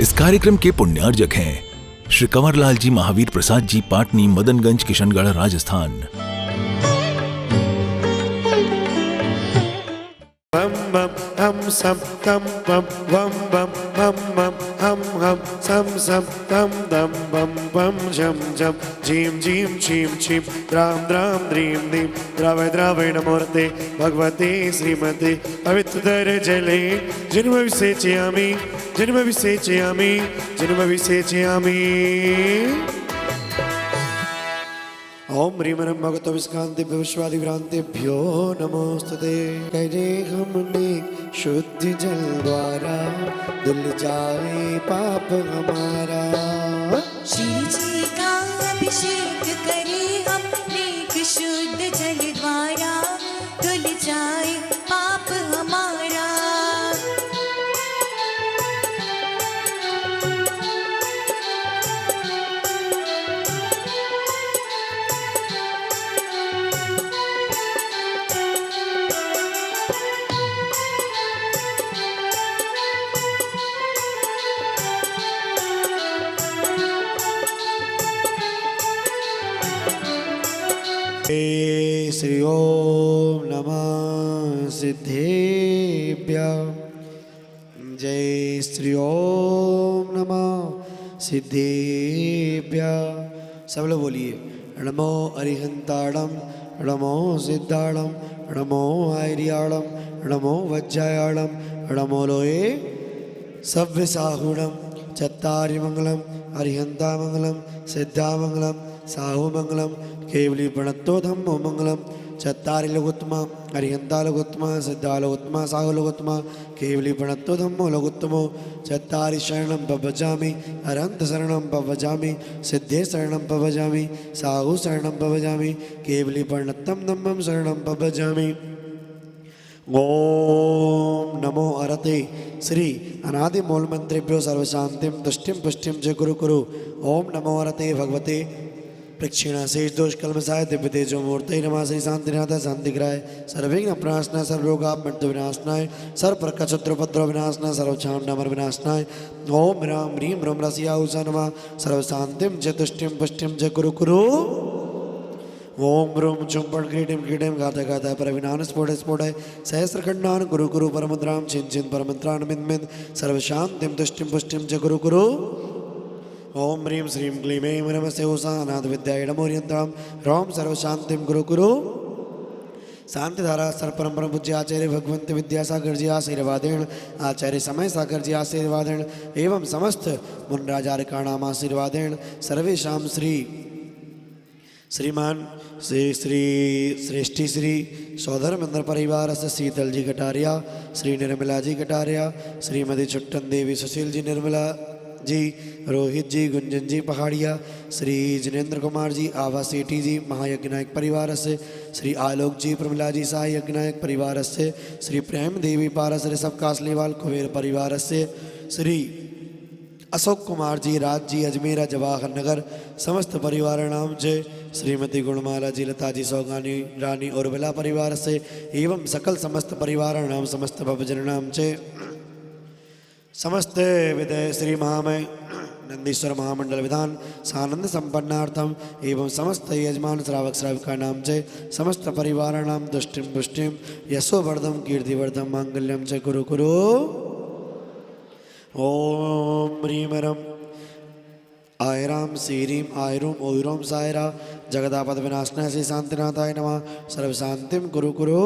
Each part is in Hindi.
इस कार्यक्रम के पुण्यार्जक हैं श्री कंवरलाल जी महावीर प्रसाद जी, पाटनी, मदनगंज, किशनगढ़, राजस्थान। बम बम हम सम तम बम बम बम हम सम सम तम दम बम बम झम झम झीम झीम छीम छीम द्राम द्राम द्रीम द्रीम द्रावय द्रावय नमोर्ते भगवते श्रीमते पवित्र जले जन्म विसेचयामि जन्म विसेचयामि जन्म विसेचयामि। ओम ह्रीं ह्रीं भगवतो विस्कान्तेभ्यो विश्वादिभ्रान्तेभ्यो नमोस्तुते। करे हमने शुद्ध जल द्वारा धुल जाए पाप हमारा। श्री जी का अभिषेक करे हम नेक शुद्ध जल द्वारा धुल जाए पाप हमारा। श्री ओम नमः सिद्धेभ्यः। जय श्री ओम नमः सिद्धेभ्यः। सब लोग बोलिए नमो अरिहंताड़म नमो सिद्धाड़म नमो आयर्याड़म नमो वज्रायाड़म नमो लोए सव्य साहुणम चत्तारि मंगलम अरिहंता मंगलम सिद्धा मंगलम साहु मंगलम केवली प्रणत्तो धम्मो मंगलम चत्तारि लोकोत्तमा अरिहंता लोकोत्तमा सिद्धा लोकोत्तमा साहु लोकोत्तमा केवली प्रणत्तो धम्मो लोकोत्तमो चत्तारि शरणं पवजामि अरहंत शरणं पवजामि सिद्धे शरणं पवजामि साहु शरणं पवजामि केवली प्रणत्तं धम्मं शरणं पवजामि। ओम नमो अरते श्री अनादि मूल मंत्रेभ्यो सर्वशांतिम तुष्टिम पुष्टिम च गुरु कुरु। ओम नमो अरते भगवते प्रक्षिणा शेष दोष कलमसाय दिव्य तेजो मूर्ति नमः। श्री शांतिनाथ शांतिग्राय सर्वविघ्न प्रणाशनाय सर्वरोगाप मृत्यु विनाशनाय सर्वप्रकशत्रुपद्रव विनाशनाय सर्वक्षामनमर विनाशनाय। ओम राम ह्रीं ब्रह्म रसिया उषा नमः सर्वशांतिम च तुष्टिम पुष्टिम च गुरु कुरु। ओम ब्रूम चुंपण क्रीटिम क्रीटिम गाता गाता परविनान स्फोट स्फोट सहस्रखंडान गुरु गुरु परमुद्राम छिन छिन परमंत्रान मिंद मिंद सर्वशांतिम तुष्टिम पुष्टिम च गुरु गुरु। ओम ह्रीं श्रीं क्लीं ऐं नमस्ते उषा अनाथ विद्याय नमोरियंत्राम रोम सर्वशांतिम गुरु गुरु। शांतिधारा सर्वपरम परम पूज्य आचार्य भगवंत विद्यासागर जी आशीर्वादेण आचार्य समय सागर जी आशीर्वादेण एवं समस्त मुनराजार्काणाम आशीर्वादेण सर्वेषां श्री श्रीमान श्री श्री श्रेष्ठी श्री सौधर्मेंद्र परिवार से शीतल जी कटारिया, श्री निर्मला जी कटारिया, श्रीमती छुट्टन देवी सुशील जी निर्मला जी, रोहित जी, गुंजन जी पहाड़िया, श्री जिनेन्द्र कुमार जी आभा सेठी जी महायज्ञ नायक परिवार से, श्री आलोक जी प्रमिला जी साई यज्ञ नायक परिवार से, श्री प्रेम देवी पारस ऋषभ कासलीवाल कुबेर परिवार से, श्री अशोक कुमार जी राज जी अजमेरा जवाहर नगर समस्त परिवार नाम जय। श्रीमती गुणमाला जी लता जी सौगानी रानी और बिला परिवार से एवं सकल समस्त परिवार नाम समस्त भवजन नाम जय। समस्त विदय श्री महामय नंदीश्वर महामंडल विधान सानंद संपन्नार्थम एवं समस्त यजमान श्रावक श्राविका नाम जय। समस्त परिवार नाम दुष्टिम पुष्टिम यशोवर्धम कीर्तिवर्धम मांगल्यम च गुरु गुरु। ओम ह्रीं रम आयराम श्रीम आयरूम ओयरोम सायरा जगदापद विनाशनाय श्री शांतिनाथाय नमः सर्वशांतिम गुरु गुरु।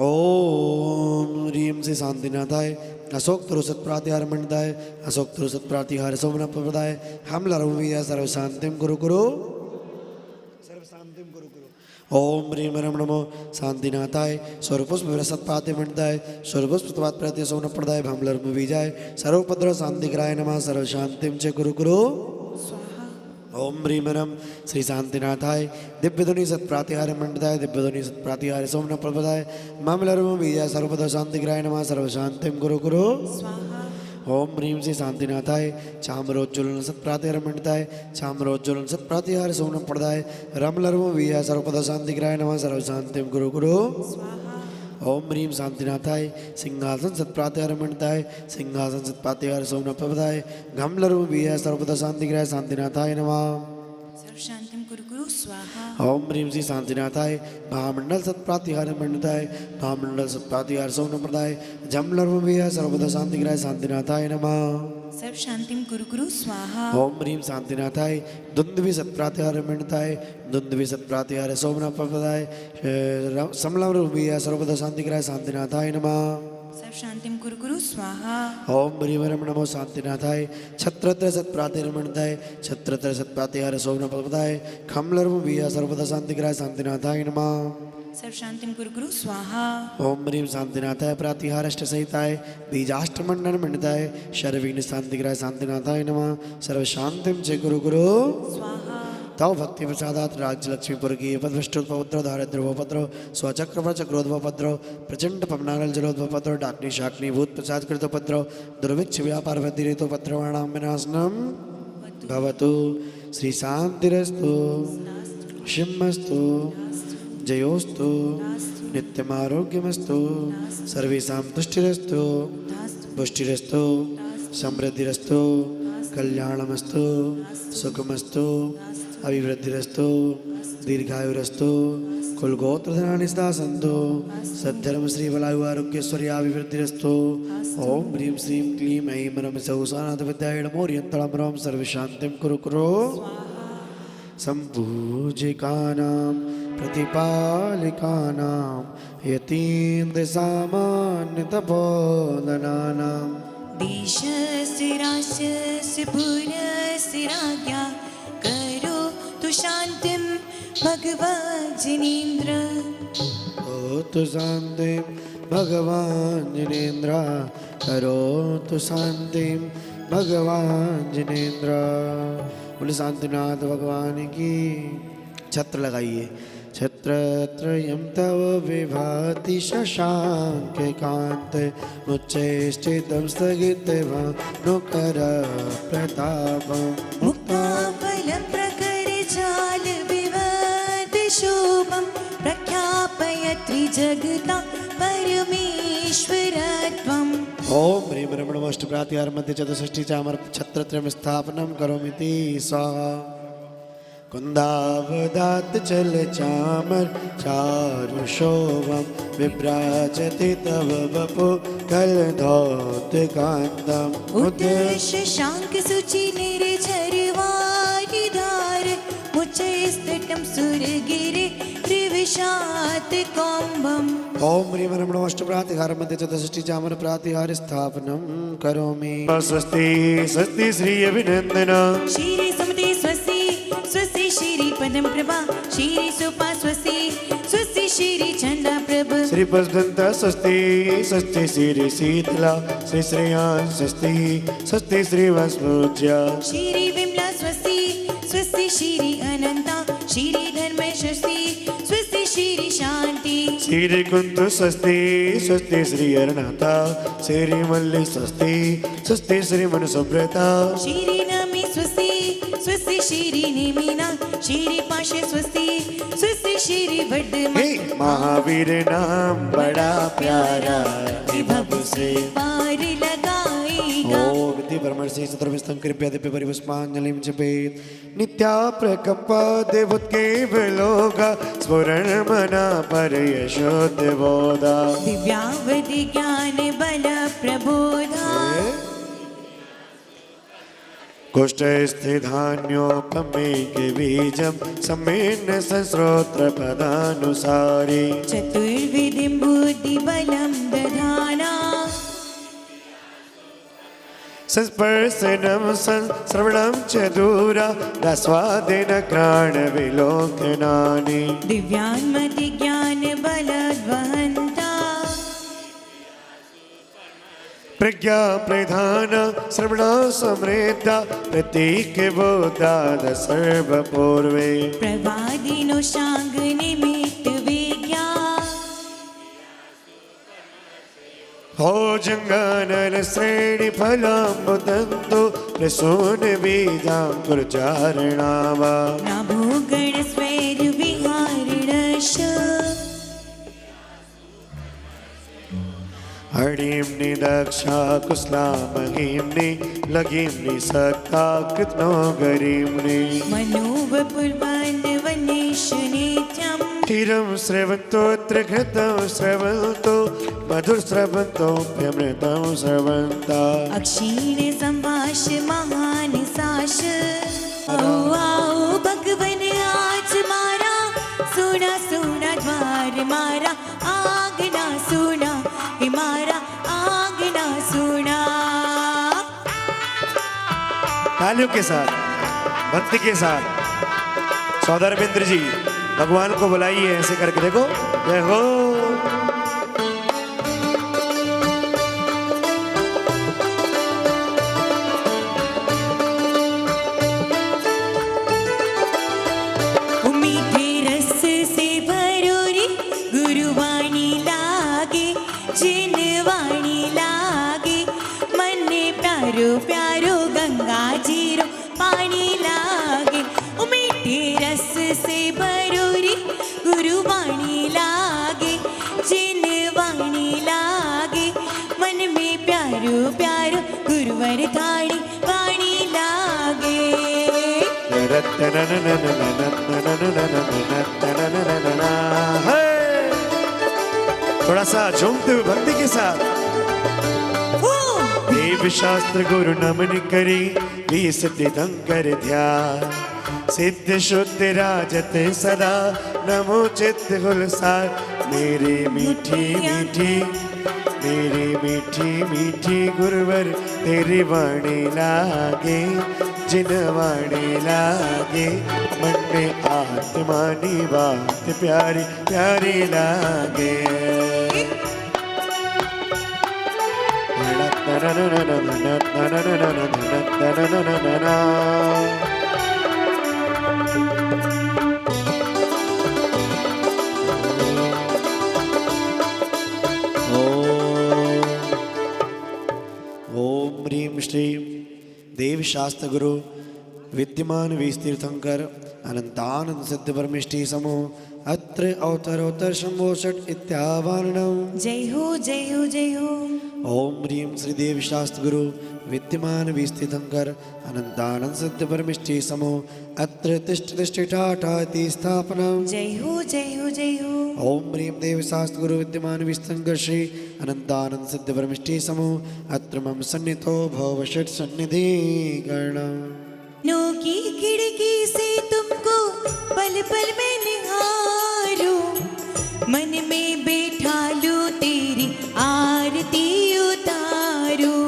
ओम ह्रीं श्री शांतिनाथाय अशोक तुरुसत प्रातिहार मंडदाय अशोक तुरुसत प्रातिहार सोमना प्रदाय हम लरुविया सर्वशांतिम गुरु गुरु सर्वशांतिम गुरु गुरु। ओम ह्रीं रम नमो शांतिनाथाय स्वरूपुष्प विरसत पाते मंडदाय स्वरूपुष्पवाद प्रत्य सोमन प्रदाय भमलर विजय सर्वपद्र शांतिग्राय नमः सर्वशांतिम च गुरु गुरु। ओम ह्रीं रम श्री शांतिनाथाय दिव्यध्वनि सत्प्रातिहार मंडदाय दिव्यध्वनि सत्प्रातिहार सोमन प्रदाय ममलर विजय सर्वपद्र शांतिग्राय नमः सर्वशांतिम गुरु गुरु। ओम ह्रीं श्री शांतिनाथाय चामरोज्ज्वलन सत्प्रातिहार मंडताय चामरोज्ज्वलन सत्प्रातिहार सोमन प्रदाय रमलर्व विजय सर्वपद शांतिग्राय नमः सर्वशांतिम गुरु गुरु। ओम ह्रीं शांतिनाथाय सिंहासन सत्प्रातिहारमणिताय सिंहासन सत्प्रातिहार सोमनप्रदाय घम लर्व बीय सर्वदा शांतिग्रह शांतिनाथाय नमः। सर्व शांतिम कुरु कुरु स्वाहा। ओम ह्रीं श्री शांतिनाथाय महामंडल सत्प्रातिहारमणिताय महामंडल सत्प्रातिहार सोमनप्रदाय झम लर्व बीय सर्वदा शांतिग्रह शांतिनाथाय नमः। सर्व शांतिम कुरु कुरु स्वाहा। ओम ह्रीं शांतिनाथाय दुंदुभि सत्प्रातिहारमणिताय दुंदुभि सत्प्रातिहार सोमनप्रदाय समलम रूपीय सर्वदा शांतिग्रह शांतिनाथाय नमः। सर्व शांतिम कुरु कुरु स्वाहा। ओम हरिवरम नमो शांतिनाथाय छत्रत्र सत्प्रातिहारमणिताय छत्रत्र सत्प्रातिहार सोमनप्रदाय खमलर्व बीय सर्वदा शांतिग्रह शांतिनाथाय नमः। सर्व शांतिम कुरु कुरु स्वाहा। ओम ह्रीं शांतिनाथाय प्रातिहारष्ट सहिताय बीजाष्टमंडन मंडिताय शर्विघ्न शांतिग्रह शांतिनाथाय नमः। सर्व शांतिम च गुरु गुरु स्वाहा। तव भक्ति प्रसादात राज्य लक्ष्मीपुर की पदभ्रष्टोद्भवपत्र दारिद्र्योपपत्र स्वचक्र चक्रोद्भवपत्र प्रचंड पवनानल जलोद्भवपत्र डाकनी शाकनी भूत प्रसाद कृतोपत्र दुर्भिक्ष व्यापार वृद्धिरितोपत्रवाणां विनाशनम भवतु। श्री शांतिरस्तु शिवमस्तु जयोस्तु नित्यमारोग्यमस्तु सर्वेषां तुष्टिरस्तु पुष्टिरस्तु समृद्धिरस्तु कल्याणमस्तु सुखमस्तु अभिवृद्धिरस्तु दीर्घायुरस्तु कुलगोत्रधनानि सदा सन्तु सद्धर्म श्रीबलायु आरोग्यश्वर्याभिवृद्धिरस्तु। ओम ह्रीं श्रीं क्लीं ऐं रं सौः सानाथविद्याय नमो ह्रीं रं सर्वशान्तिं कुरु कुरु। सम्पूजिकानां प्रतिपालिकानां यतीन्द्रसामान्यतपोधनानां देशस्य राष्ट्रस्य पुरस्य राज्ञा करो तु शान्तिं भगवान् जिनेन्द्र। करोतु शान्तिं भगवान् जिनेन्द्र करोतु शान्तिं भगवान् जिनेन्द्र। बोले शांतिनाथ भगवान की। छत्र लगाइए। छत्रत्रयं तव विभाति शशांक कांत मुच्चैष्टितं स्थगितभानुकर प्रतापं मुक्ताफलं प्रकरजाल विवद शोभं प्रख्यापयत्रि जगता परमेश्वरत्वम्। ओम ह्रीं रमणमष्ट प्रातिहार मध्य चतुष्षष्टि चामर छत्रत्रयं स्थापनं करोमीति स्वाहा। कुन्दावदात चल चामर चारु शोभं विभ्राजति तव वपु कलधौत कांतम् उद्देश्य शांक सुचि निर्झरवारि धार मुच्चैस्तटं सुरगिरि त्रिविशात कौम्बम्। ओम ह्रीं रमणमष्ट प्रातिहार मध्य चतुष्षष्टि चामर प्रातिहार स्थापनं करोमि। स्वस्ति स्वस्ति श्री अभिनंदन श्री सुमति स्वस्ति स्वस्ति श्री पदम प्रभा श्री सुपा स्वस्ति स्वस्ति श्री चंदा प्रभ श्री पद्मदंत स्वस्ति स्वस्ति श्री शीतला श्री श्रेयान स्वस्ति स्वस्ति श्री वस्पूज्य श्री विमला स्वस्ति स्वस्ति श्री अनंता श्री धर्म स्वस्ति स्वस्ति श्री शांति श्री कुंतु स्वस्ति स्वस्ति श्री अरुणाता श्री मल्ली स्वस्ति स्वस्ति श्री मनुसुब्रता श्री नमी स्वस्ति स्वस्ति श्री नेमिना श्री पाशे स्वस्ति स्वस्ति श्री वर्धमान। हे महावीर नाम बड़ा प्यारा विभव से पार लगाएगा। ओम विधि परमर्षि चतुर्विस्तम कृपया दिव्य परिपुष्पांजलिं जपेत नित्या प्रकंप देवत केवलोगा स्फुरण मना पर यशोद बोधा दिव्यावधि ज्ञान बल प्रबोधा कुष्ठस्थिधान्योपमेक बीजं समेन्न संस्रोत्र पदानुसारी चतुर्विधिं बुद्धिबलं दधाना संस्पर्शनं श्रवणं च दूरा रस्वादेन घ्राणविलोकनानि दिव्यान्मति ज्ञान बलद्वहन्ता प्रज्ञा प्रधान श्रवण समृद्धा प्रतीक बोधाद सर्वपूर्वे प्रवादिनो शांग निमित्त विज्ञा हो जंगानन श्रेणी फलाम्बुदन्तु प्रसून बीजां कुर्चारणावा नाभोगण स्वैर विहारिणश हरिम्नि दक्षा कुस्लामहीम्नि लगीम्नि सक्ता कृत्नो गरीम्नि मनोवपुर्वान्वनेषु नित्यम् क्षीरं स्रवन्तोऽत्र घृतं स्रवन्तो मधुस्रवन्तोऽप्यमृतं स्रवन्ता अक्षीण संभाष महान साश आओ आओ भगवन आज मारा सोना सोना द्वार मारा आंगना सोना हमारा आंगना सोना। तालियों के साथ भक्ति के साथ सौदर बिंद्र जी भगवान को बुलाइए, ऐसे करके देखो, जय हो। मीठे रस से भरोरी गुरुवाणी लागे जिनवाणी लागे मन प्यारो प्यारो गंगा जीरो पानी लागे। मीठे रस से भरोरी गुरुवाणी लागे जिनवाणी लागे मन में प्यारो प्यारो गुरुवर थाड़ी वाणी लागे। थोड़ा सा झूमते हुए भक्ति के साथ देव शास्त्र गुरु नमन करी बीस तीर्थंकर ध्यान सिद्ध शुद्ध राजत सदा नमो चित्त गुलसार मेरी मीठी मीठी मेरी मीठी मीठी गुरुवर तेरी वाणी लागे जिन वाणी लागे मन में आत्मानी बात प्यारी प्यारी लागे। ओम ह्रीं श्रीं देव शास्त्र गुरु विद्यमान वीस्तीर्थंकर अनंतानंद सिद्ध परमिष्टि समूह अत्र अवतरोत्तर शंभो षट इत्यावारणम्। जय हो जय हो जय हो। ओम ह्रीं श्री देव शास्त्र गुरु विद्यमान वीस्तीर्थंकर अनंतानंद सिद्ध परमिष्टि समूह अत्र तिष्ठ तिष्ठिठाठाति स्थापनम्। जय हो जय हो जय हो। ओम ह्रीं देव शास्त्र गुरु विद्यमान वीस्तीर्थंकर श्री अनंतानंद सिद्ध परमिष्टि समूह अत्र मम सन्निधो भव षट सन्निधि गणम्। नो की खिड़की से तुमको पल पल में निहारूं मन में बैठा लूं तेरी आरती उतारूं।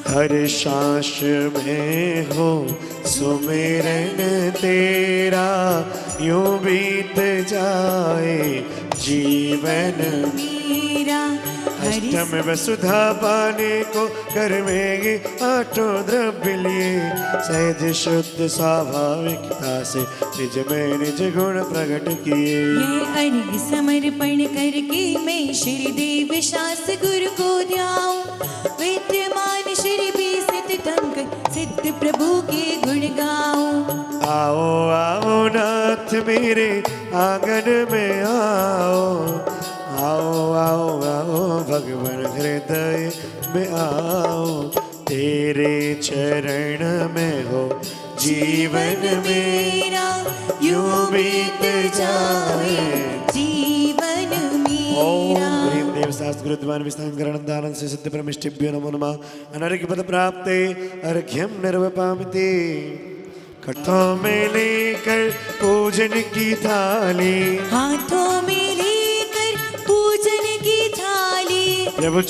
हर सांस में हो सुमिरन तेरा यूं बीत जाए जीवन मेरा अष्टम वसुधा पाने को कर में आठों द्रव्य लिए सहज शुद्ध स्वाभाविकता से निज में निज गुण प्रकट किए। ये अर्घ समर्पण करके मैं श्री देव शास्त्र गुरु को ध्याऊं विद्यमान श्री बीसित तंकर सिद्ध प्रभु के गुण गाऊं। आओ आओ नाथ मेरे आंगन में आओ आओ आओ आओ भगवान हृदय में आओ तेरे चरण में हो जीवन मेरा यूं बीत जाए जीवन मेरा। ओम ह्रीं देव शास्त्र गुरुद्वान विस्तांकरणदानंद से सिद्ध परमिष्टिभ्यो नमो नमः। अनर्घ्य पद प्राप्ते अर्घ्यम निर्वपामिति कठों में लेकर पूजन की थाली हाथों में लेकर पूजन की थाली प्रभु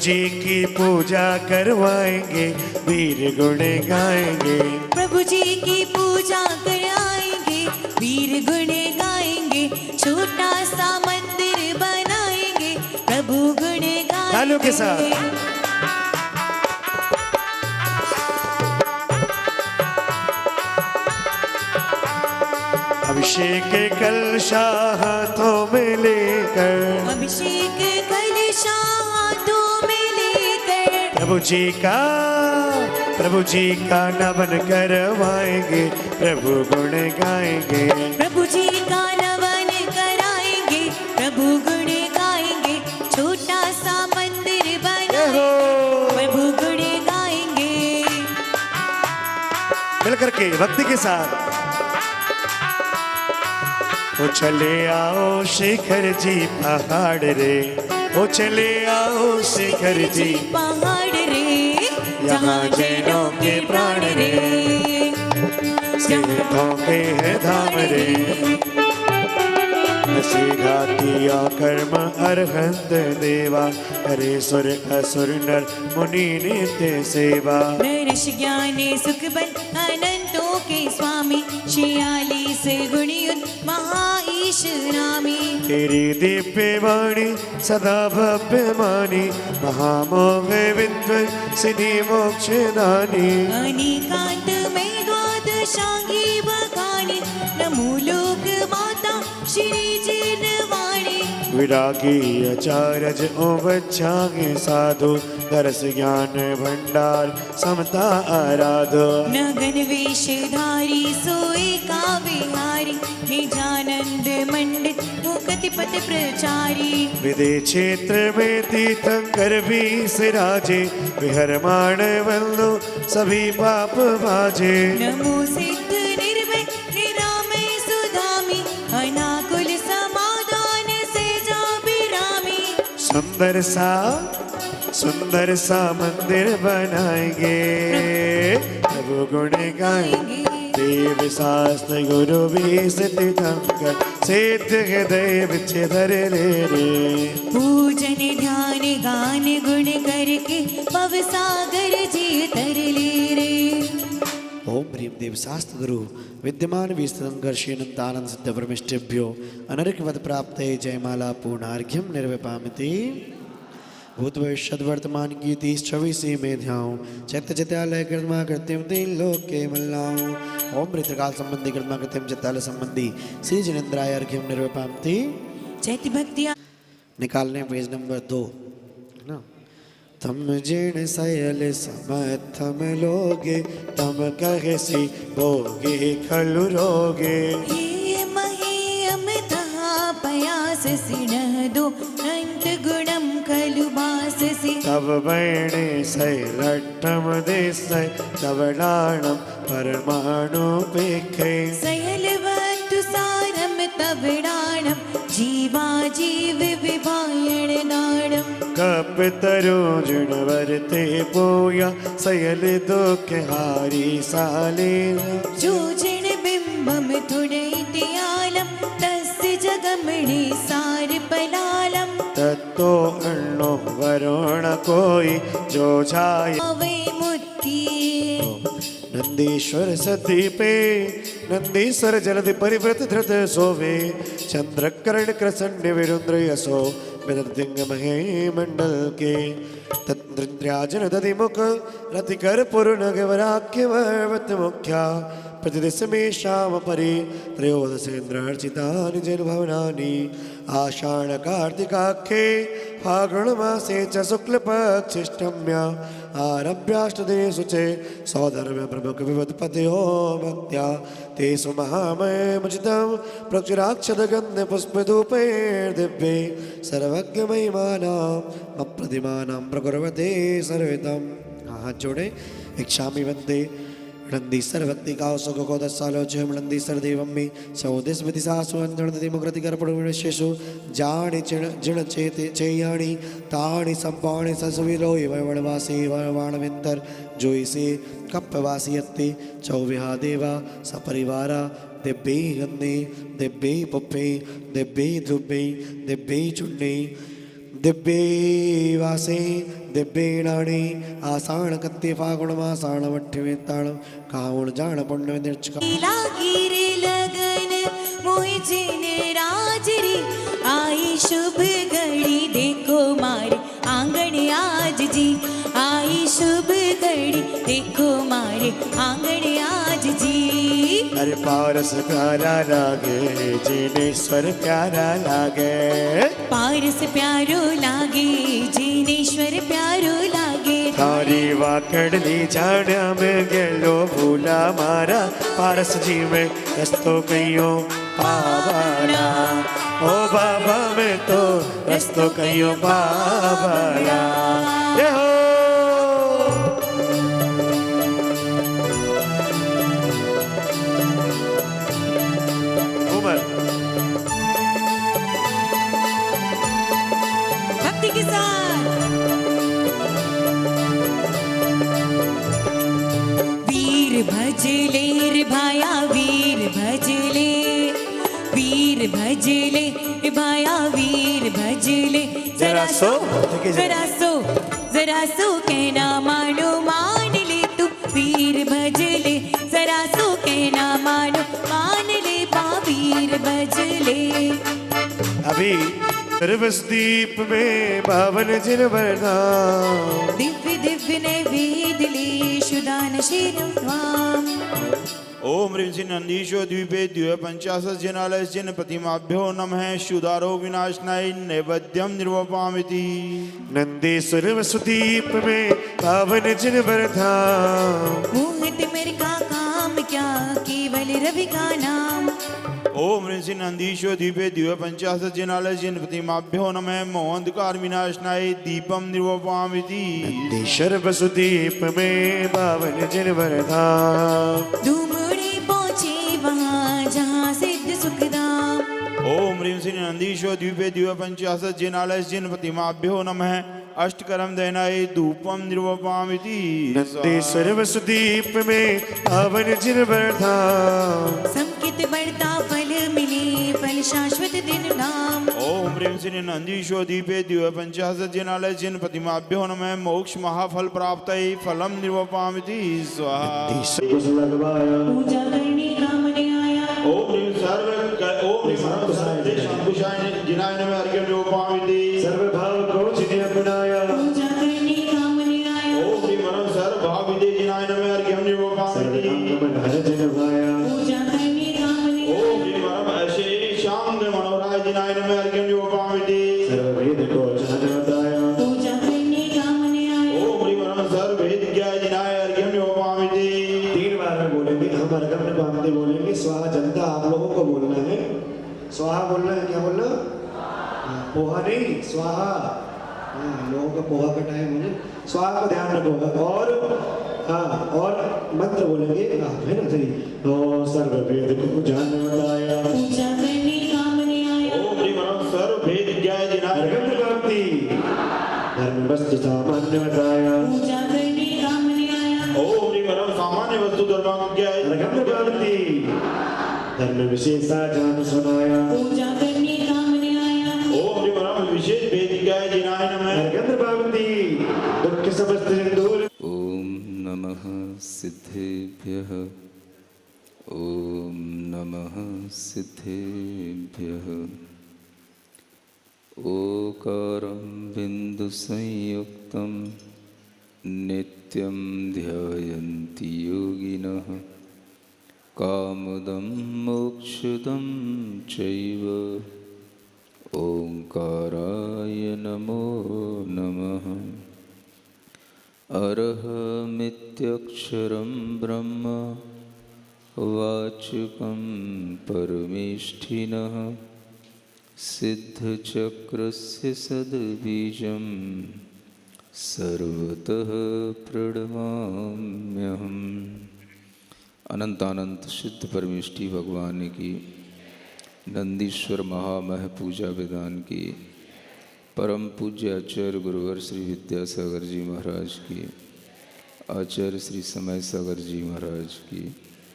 जी की पूजा करवाएंगे वीर गुण गाएंगे। प्रभु जी की पूजा कराएंगे वीर गुण गाएंगे छोटा सा मंदिर बनाएंगे प्रभु गुण तालियों के साथ गाएंगे। अभिषेक कलशा हाथों में लेकर अभिषेक कलशा हाथों में लेकर प्रभु जी का नमन करवाएंगे प्रभु गुण गाएंगे। प्रभु जी का नमन कराएंगे प्रभु गुण गाएंगे छोटा करके भक्ति के साथ। ओ चले आओ शिखर जी पहाड़ रे, ओ चले आओ शिखर जी पहाड़ रे, यहाँ जैनों के प्राण रे, सिद्धों के है धाम रे, सीधा किया कर्म अरहंत देवा, करे सुर असुर नर मुनि नित्य सेवा। नरेश ज्ञानी सुख बल अनंतों के स्वामी, 46 गुणयुत महाईश नामी। तेरी दिव्य वाणी सदा भव्य मानी, महामोह विध्वंसिनी मोक्षदानी। अनिकांत में द्वादशांगी बखानी, नमो लोक माता श्री जिनवाणी। विरागी आचार्य ओ बच्चागे साधु, दरस ज्ञान भंडार समता आराधो। नगन वेशधारी सोए का विहारी, निजानंद मंडित मुकतिपत प्रचारी। विदेश क्षेत्र में तीर्थंकर भी सिराजे, विहरमाण वल्लो सभी पाप भाजे। नमो सिद्ध निर्भय निरामय सुधामी, अनाकुल समाधान से जा बिरामी। सुंदर सा मंदिर बनाएंगे, प्रभु गुण गाएंगे। देव शास्त्र गुरु भी तीर्थंकर, सिद्ध हृदय बिछे धर ले रे। पूजन ध्यान गान गुण करके, पव सागर जी तर ले रे। ओम ह्रीं देव शास्त्र गुरु विद्यमान विस्तंकर श्रीनंतानंद सिद्ध परमेष्ठेभ्यो अनर्घवत प्राप्ते जयमाला पूर्णार्घ्यम निर्विपामिति। भूत भविष्यत वर्तमान की 30-24 में ध्याऊं, चैत्य चित्यालय कृतमा कृत्यम 3 लोक के मल्लाऊं। ओम मृतकाल संबंधी कृतमा कृत्यम चित्तालय संबंधी श्री जिनेन्द्राय अर्घ्यम निर्विपामिति। चैत्य भक्तियाँ निकालने पेज नंबर 2 ना। तम जिण सयल समर्थम लोगे, तम कहसी भोगे खलु रोगे। हे महीयम तहा पयास सिनह दो, अंत गुणम खलु बाससि। तब बैणे सैलट्टम देसै, तब नाणम परमाणु पेखे। सयल वस्तु सारम तब डाणम, जीवा जीव विभायण नाणम। कप तरुण वरते पोया, सयल दुख हारी साले। जो जिण बिंबम तुणैत्यालम, तस्य जगमणि सार पलालम। तत्तो अण्णो वरुण कोई, जो छाय अवै मुक्ति। नंदीश्वर सती पे, नंदीश्वर जलधि परिव्रत धृत सोवे। चंद्रकर्ण कृसंड विरुद्र यसो, विदर्दिंग महे मंडल के। तत्द्राजन दधि मुख रतिकर पुरुन गवराख्य वर्वत मुख्या। प्रतिदिश में श्याम परि, त्रयोदशेन्द्रार्चिता निजन भवनानि। आषाढ़ कार्तिकाख्ये फागुण मासे च शुक्ल पक्षिष्टम्या। आरभ्याष्टदिने शुचे, सौधर्म प्रमुख विवत्पतयो भक्त्या। तेषु महामयमुचितं प्रचुराक्षत गन्ध पुष्पधूपैर्दिव्ये। सर्वज्ञ महिमानां अप्रतिमानं प्रकुर्वते सर्वितं। हाथ जोड़े, इच्छामि वन्दे नंदीश्वर भक्ति का सुखो दस्सालोचय नंदीश्वर देवम में सौदिस विधि सासु अंधि मुकृति कर्पणेशु जाणी जिण चेते चेयाणी ताणी संपाणी ससुविलोय वणवासी वणविंतर जोईसे कप्पवासी यत्ते चौविहा देवा सपरिवारा। दिव्ये गन्ने दिव्ये पुप्पे दिव्ये धुब्बे दिव्ये चुन्ने दिव्ये वासे दिव्ये नाणी। आषाढ़ कत्ते फागुण मासाण मठ्ठे ताण, कावण जान पुण्य निर्चक। गिरे लगन मोहि जिन राजरी, आई शुभ घड़ी देखो मारे आंगन आज जी। आई शुभ घड़ी देखो मारे आंगन आज जी। अरे पारस प्यारा लागे, जिनेश्वर प्यारा लागे। पारस प्यारो लागे, जिनेश्वर प्यारो लागे। थारी वाकड़ली जाण्या में गेलो भूला मारा। पारस जी में रस्तो कहियो पावाला, ओ बाबा में तो रस्तो कहियो पावाला। ये हो जरा सो जरा सो कहना मानो मान ले तू वीर भज ले जरा सो कहना मानो मान ले वीर भज ले। अभी सर्वस्दीप में पावन जिन वरदान दिव्य दिव्य नैवेद्य ले शुदान शीरम त्वाम। ओम ह्रीं श्रीं नंदीशो द्वीपे द्व्यपञ्चाशज्जनालयस्जिन प्रतिमाभ्यो नमः शुदारो विनाशनाय नैवेद्यं निर्वपामिति। नंदीश्वर वसुदीप में पावन जिन वरदान मोहित मेरे का काम क्या केवल रवि का नाम। ओम ह्रीं श्रीं नंदीशो द्वीपे द्व्यपञ्चाशज्जनालयस्जिन प्रतिमाभ्यो नमः मोहान्धकार विनाशनाय दीपं निर्वपामिति। नंदीश्वर वसुदीप में पावन जिन वरदान धूमड़ी पहुँचे वहाँ जहाँ सिद्ध सुखदाम। ओम ह्रीं श्रीं नंदीशो द्वीपे द्व्यपञ्चाशज्जनालयस्जिन प्रतिमाभ्यो नमः अष्टकरं दयनाय धूपं निर्वपामिति। नंदीश्वर वसुदीप में पावन जिन वरदान संकित बढ़ता फल मिले फल शाश्वत दिन नाम। ओम ह्रीं श्रीं नंदीशो द्वीपे द्व्यपञ्चाशज्जनालयस्जिन प्रतिमाभ्यो नमः मोक्ष महाफल प्राप्तये फलं निर्वपामिति स्वाहा। पूजा करने कामने आया ओम ह्रीं सर्वशंकुशाय जिनाय नमः अर्घ्यं निर्वपामिति। सर्वभाव को चिन्ह अपनाया पूजा करने कामने आया ओम ह्रीं सर्वभाविदे जिनाय नमः अर्घ्यं निर्वपामिति। हर जन भाया पूजा करने कामने ओम ह्रीं शेषांग मनोहराय जिनाय नमः अर्घ्यं निर्वपामिति। सर्ववेद को जन बताया पूजा करने कामने आया ओम ह्रीं सर्ववेद्याय जिनाय अर्घ्यं निर्वपामिति। 3 बार में बोलेंगे हम अर्घम में बांधते बोलेंगे स्वाहा जनता आप लोगों को बोलना है। स्वाहा बोलना है, क्या बोलना? हाँ, पोहा नहीं स्वाहा। हाँ, लोगों का पोहा का टाइम है ना, स्वाहा को ध्यान रखो। और हाँ और मंत्र बोलेंगे हाँ, है ना सही। ओ सर्ववेद को जान बताया पूजा करने कामने आया ओम ह्रीं सर्ववेद्याय जिनाय अर्घम प्राप्ति धर्म वस्तु सामान्य बताया पूजा करने कामने आया ओम ह्रीं सामान्य वस्तु धर्माज्ञाय अर्घम प्राप्ति धर्म विशेषता जान सुनाया पूजा करने कामने आया ओम ह्रीं विशेष वेदिकाय जिनाय नमः अर्घम प्राप्ति दुख समस्त दूर। ओम नमः सिद्धेभ्यः ओम नमः सिद्धेभ्यः। ओकारं बिन्दुसंयुक्तं नित्यं ध्यायन्ति योगिनः कामदं मोक्षदं चैव ओंकाराय नमो नमः। अरहमित्यक्षरं ब्रह्म वाचकं परमेष्ठिनः सिद्धचक्रस्य सद्बीजं सर्वतः प्रणमाम्यहम्। अनंतानंत सिद्ध परमेष्ठी भगवान की नंदीश्वर महामह पूजा विधान की परम पूज्य आचार्य गुरुवर श्री विद्यासागर जी महाराज की आचार्य श्री समय सागर जी महाराज की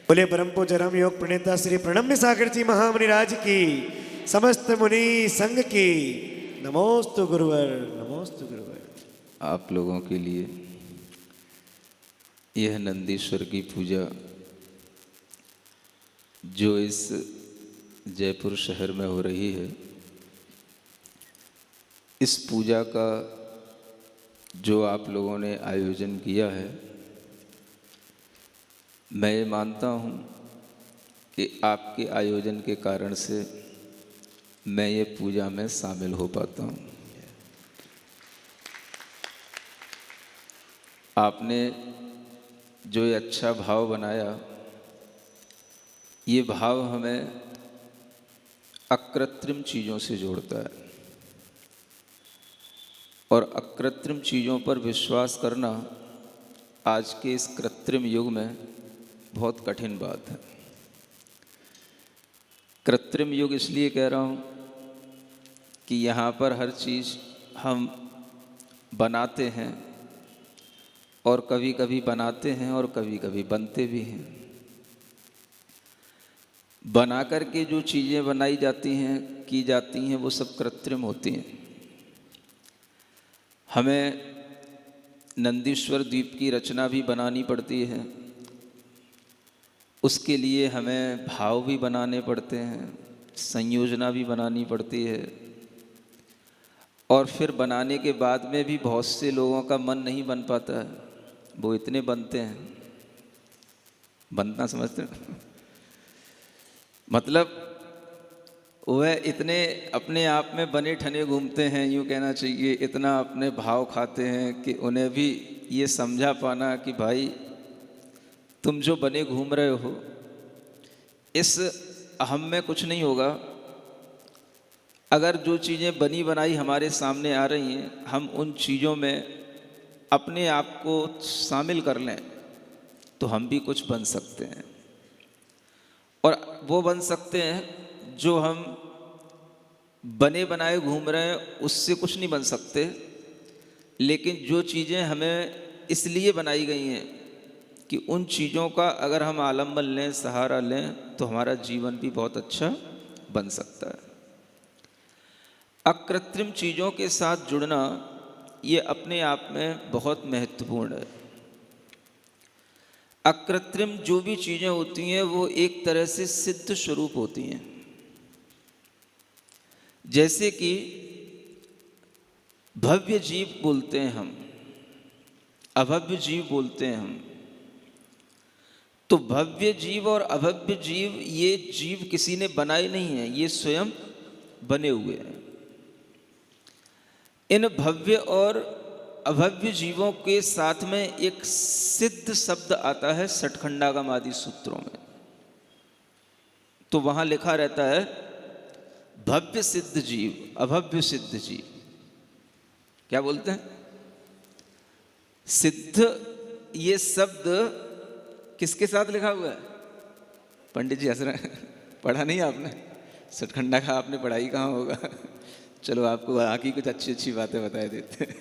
बोले परम पूज्य राम योग प्रणेता श्री प्रणम्य सागर जी महामुनि राज की समस्त मुनि संघ की नमोस्तु गुरुवर नमोस्तु गुरुवर। आप लोगों के लिए यह नंदीश्वर की पूजा जो इस जयपुर शहर में हो रही है, इस पूजा का जो आप लोगों ने आयोजन किया है, मैं ये मानता हूँ कि आपके आयोजन के कारण से मैं ये पूजा में शामिल हो पाता हूँ। आपने जो ये अच्छा भाव बनाया, ये भाव हमें अकृत्रिम चीज़ों से जोड़ता है और अकृत्रिम चीज़ों पर विश्वास करना आज के इस कृत्रिम युग में बहुत कठिन बात है। कृत्रिम युग इसलिए कह रहा हूँ कि यहाँ पर हर चीज़ हम बनाते हैं और कभी कभी बनाते हैं और कभी कभी बनते भी हैं। बना कर के जो चीज़ें बनाई जाती हैं, की जाती हैं, वो सब कृत्रिम होती हैं। हमें नंदीश्वर द्वीप की रचना भी बनानी पड़ती है, उसके लिए हमें भाव भी बनाने पड़ते हैं, संयोजना भी बनानी पड़ती है, और फिर बनाने के बाद में भी बहुत से लोगों का मन नहीं बन पाता है। वो इतने बनते हैं, बनना समझते हैं मतलब वह इतने अपने आप में बने ठने घूमते हैं, यूँ कहना चाहिए, इतना अपने भाव खाते हैं कि उन्हें भी ये समझा पाना कि भाई तुम जो बने घूम रहे हो इस अहम में कुछ नहीं होगा। अगर जो चीज़ें बनी बनाई हमारे सामने आ रही हैं, हम उन चीज़ों में अपने आप को शामिल कर लें तो हम भी कुछ बन सकते हैं। और वो बन सकते हैं जो हम बने बनाए घूम रहे हैं उससे कुछ नहीं बन सकते, लेकिन जो चीज़ें हमें इसलिए बनाई गई हैं कि उन चीज़ों का अगर हम आलम्बन लें, सहारा लें, तो हमारा जीवन भी बहुत अच्छा बन सकता है। अकृत्रिम चीज़ों के साथ जुड़ना ये अपने आप में बहुत महत्वपूर्ण है। अकृत्रिम जो भी चीज़ें होती हैं वो एक तरह से सिद्ध स्वरूप होती हैं। जैसे कि भव्य जीव बोलते हैं हम, अभव्य जीव बोलते हैं हम। तो भव्य जीव और अभव्य जीव, ये जीव किसी ने बनाए नहीं है, ये स्वयं बने हुए हैं। इन भव्य और अभव्य जीवों के साथ में एक सिद्ध शब्द आता है सठखंडागम आदि सूत्रों में। तो वहां लिखा रहता है भव्य सिद्ध जीव, अभव्य सिद्ध जीव। क्या बोलते हैं? सिद्ध ये शब्द किसके साथ लिखा हुआ है? पंडित जी हंस रहे हैं, पढ़ा नहीं आपने? सठखंडा का आपने पढ़ाई कहाँ होगा? चलो आपको आगे कुछ अच्छी अच्छी बातें बताए देते हैं।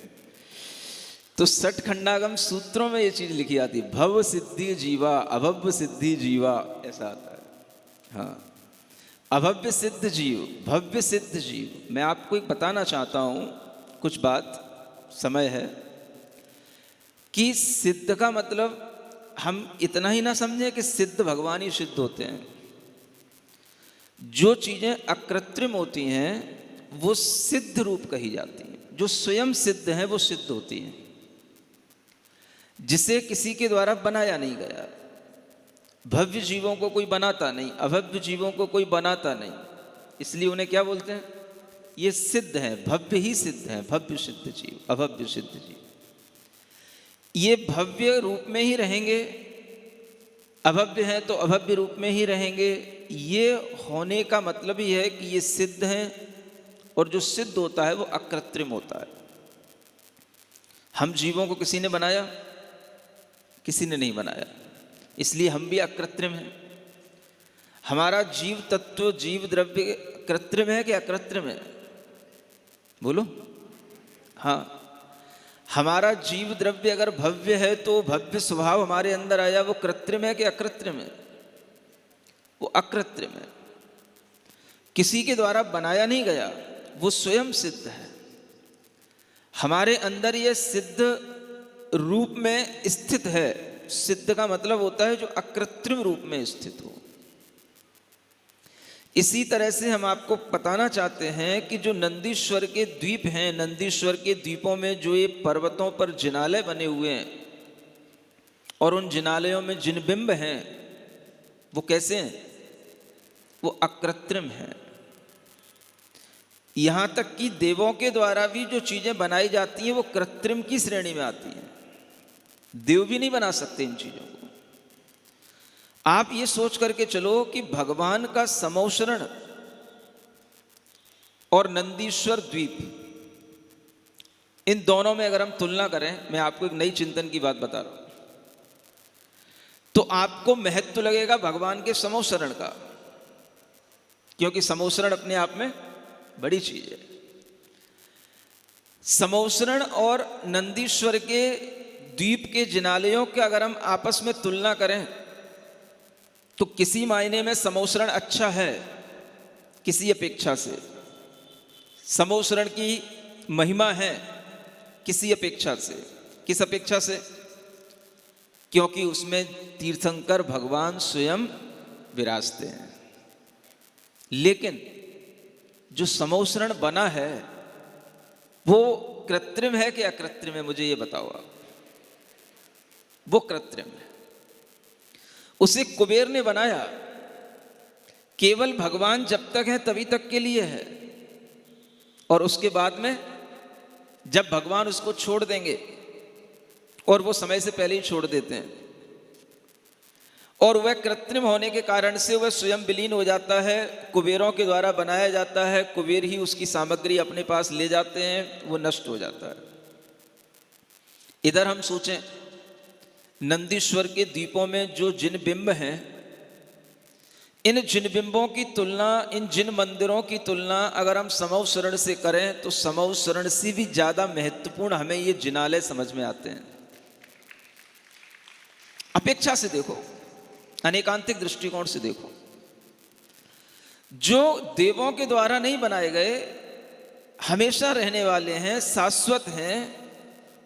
तो सठखंडागम सूत्रों में ये चीज लिखी आती है, भव सिद्धि जीवा, अभव्य सिद्धि जीवा, ऐसा आता है। हाँ, अभव्य सिद्ध जीव, भव्य सिद्ध जीव। मैं आपको एक बताना चाहता हूं कुछ बात, समय है, कि सिद्ध का मतलब हम इतना ही ना समझें कि सिद्ध भगवान ही सिद्ध होते हैं। जो चीजें अकृत्रिम होती हैं वो सिद्ध रूप कही जाती हैं। जो स्वयं सिद्ध है वो सिद्ध होती हैं, जिसे किसी के द्वारा बनाया नहीं गया। भव्य जीवों को कोई बनाता नहीं, अभव्य जीवों को कोई बनाता नहीं, इसलिए उन्हें क्या बोलते हैं? ये सिद्ध है, भव्य ही सिद्ध है, भव्य सिद्ध जीव, अभव्य सिद्ध जीव। ये भव्य रूप में ही रहेंगे, अभव्य हैं तो अभव्य रूप में ही रहेंगे। ये होने का मतलब ही है कि ये सिद्ध हैं, और जो सिद्ध होता है वो अकृत्रिम होता है। हम जीवों को किसी ने बनाया? किसी ने नहीं बनाया, इसलिए हम भी अकृत्रिम हैं। हमारा जीव तत्व, जीव द्रव्य कृत्रिम है कि अकृत्रिम है? बोलो। हाँ, हमारा जीव द्रव्य अगर भव्य है तो भव्य स्वभाव हमारे अंदर आया, वो कृत्रिम है कि अकृत्रिम है? वो अकृत्रिम है, किसी के द्वारा बनाया नहीं गया, वो स्वयं सिद्ध है। हमारे अंदर ये सिद्ध रूप में स्थित है। सिद्ध का मतलब होता है जो अकृत्रिम रूप में स्थित हो। इसी तरह से हम आपको बताना चाहते हैं कि जो नंदीश्वर के द्वीप हैं, नंदीश्वर के द्वीपों में जो ये पर्वतों पर जिनालय बने हुए हैं और उन जिनालयों में जिन बिंब हैं, वो कैसे हैं? वो अकृत्रिम हैं। यहां तक कि देवों के द्वारा भी जो चीजें बनाई जाती हैं वो कृत्रिम की श्रेणी में आती हैं। देव भी नहीं बना सकते इन चीजों को। आप ये सोच करके चलो कि भगवान का समौशरण और नंदीश्वर द्वीप, इन दोनों में अगर हम तुलना करें, मैं आपको एक नई चिंतन की बात बता रहा हूं, तो आपको महत्व लगेगा भगवान के समौशरण का, क्योंकि समौशरण अपने आप में बड़ी चीज है। समौशरण और नंदीश्वर के द्वीप के जिनालयों के अगर हम आपस में तुलना करें तो किसी मायने में समौशरण अच्छा है, किसी अपेक्षा से। समौशरण की महिमा है, किसी अपेक्षा से। किस अपेक्षा से? क्योंकि उसमें तीर्थंकर भगवान स्वयं विराजते हैं। लेकिन जो समौसरण बना है वो कृत्रिम है कि अकृत्रिम है? मुझे ये बताओ आप। वो कृत्रिम है। उसे कुबेर ने बनाया, केवल भगवान जब तक है तभी तक के लिए है, और उसके बाद में जब भगवान उसको छोड़ देंगे, और वो समय से पहले ही छोड़ देते हैं, और वह कृत्रिम होने के कारण से वह स्वयं विलीन हो जाता है, कुबेरों के द्वारा बनाया जाता है, कुबेर ही उसकी सामग्री अपने पास ले जाते हैं, वो नष्ट हो जाता है। इधर हम सोचें, नंदीश्वर के द्वीपों में जो जिन बिंब हैं, इन जिन बिंबों की तुलना, इन जिन मंदिरों की तुलना अगर हम समौसरण से करें तो समौसरण से भी ज्यादा महत्वपूर्ण हमें ये जिनालय समझ में आते हैं। अपेक्षा से देखो, अनेकांतिक दृष्टिकोण से देखो, जो देवों के द्वारा नहीं बनाए गए, हमेशा रहने वाले हैं, शाश्वत हैं,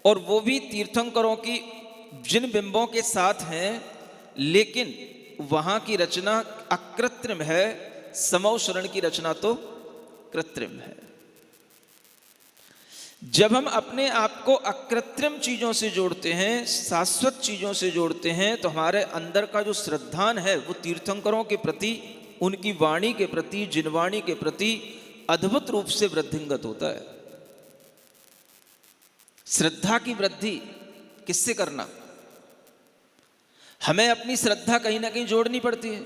और वो भी तीर्थंकरों की जिन बिंबों के साथ हैं, लेकिन वहां की रचना अकृत्रिम है, समौसरण की रचना तो कृत्रिम है। जब हम अपने आप को अकृत्रिम चीजों से जोड़ते हैं, शाश्वत चीजों से जोड़ते हैं, तो हमारे अंदर का जो श्रद्धान है वो तीर्थंकरों के प्रति, उनकी वाणी के प्रति, जिनवाणी के प्रति अद्भुत रूप से वृद्धिंगत होता है। श्रद्धा की वृद्धि किससे करना? हमें अपनी श्रद्धा कहीं ना कहीं जोड़नी पड़ती है।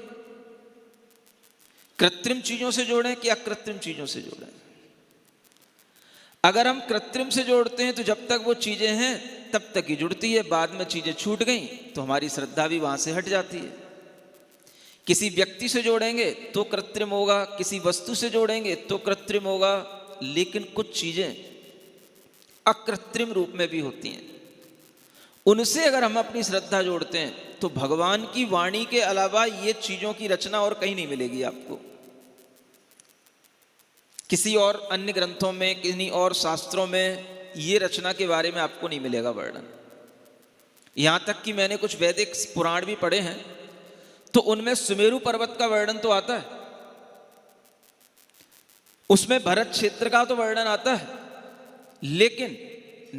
कृत्रिम चीजों से जोड़ें कि अकृत्रिम चीजों से जोड़ें? अगर हम कृत्रिम से जोड़ते हैं तो जब तक वो चीजें हैं तब तक ही जुड़ती है, बाद में चीजें छूट गई तो हमारी श्रद्धा भी वहां से हट जाती है। किसी व्यक्ति से जोड़ेंगे तो कृत्रिम होगा, किसी वस्तु से जोड़ेंगे तो कृत्रिम होगा, लेकिन कुछ चीजें अकृत्रिम रूप में भी होती हैं। उनसे अगर हम अपनी श्रद्धा जोड़ते हैं तो भगवान की वाणी के अलावा ये चीजों की रचना और कहीं नहीं मिलेगी आपको। किसी और अन्य ग्रंथों में, किन्हीं और शास्त्रों में ये रचना के बारे में आपको नहीं मिलेगा वर्णन। यहां तक कि मैंने कुछ वैदिक पुराण भी पढ़े हैं तो उनमें सुमेरु पर्वत का वर्णन तो आता है, उसमें भरत क्षेत्र का तो वर्णन आता है, लेकिन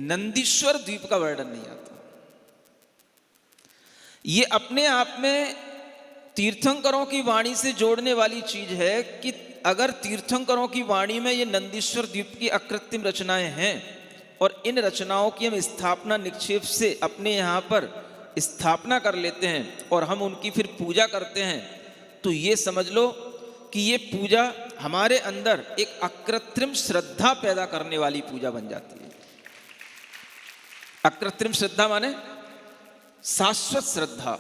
नंदीश्वर द्वीप का वर्णन नहीं आता। ये अपने आप में तीर्थंकरों की वाणी से जोड़ने वाली चीज है कि अगर तीर्थंकरों की वाणी में ये नंदीश्वर द्वीप की अकृत्रिम रचनाएं हैं और इन रचनाओं की हम स्थापना निक्षेप से अपने यहाँ पर स्थापना कर लेते हैं और हम उनकी फिर पूजा करते हैं, तो ये समझ लो कि ये पूजा हमारे अंदर एक अकृत्रिम श्रद्धा पैदा करने वाली पूजा बन जाती है। अकृत्रिम श्रद्धा माने शाश्वत श्रद्धा,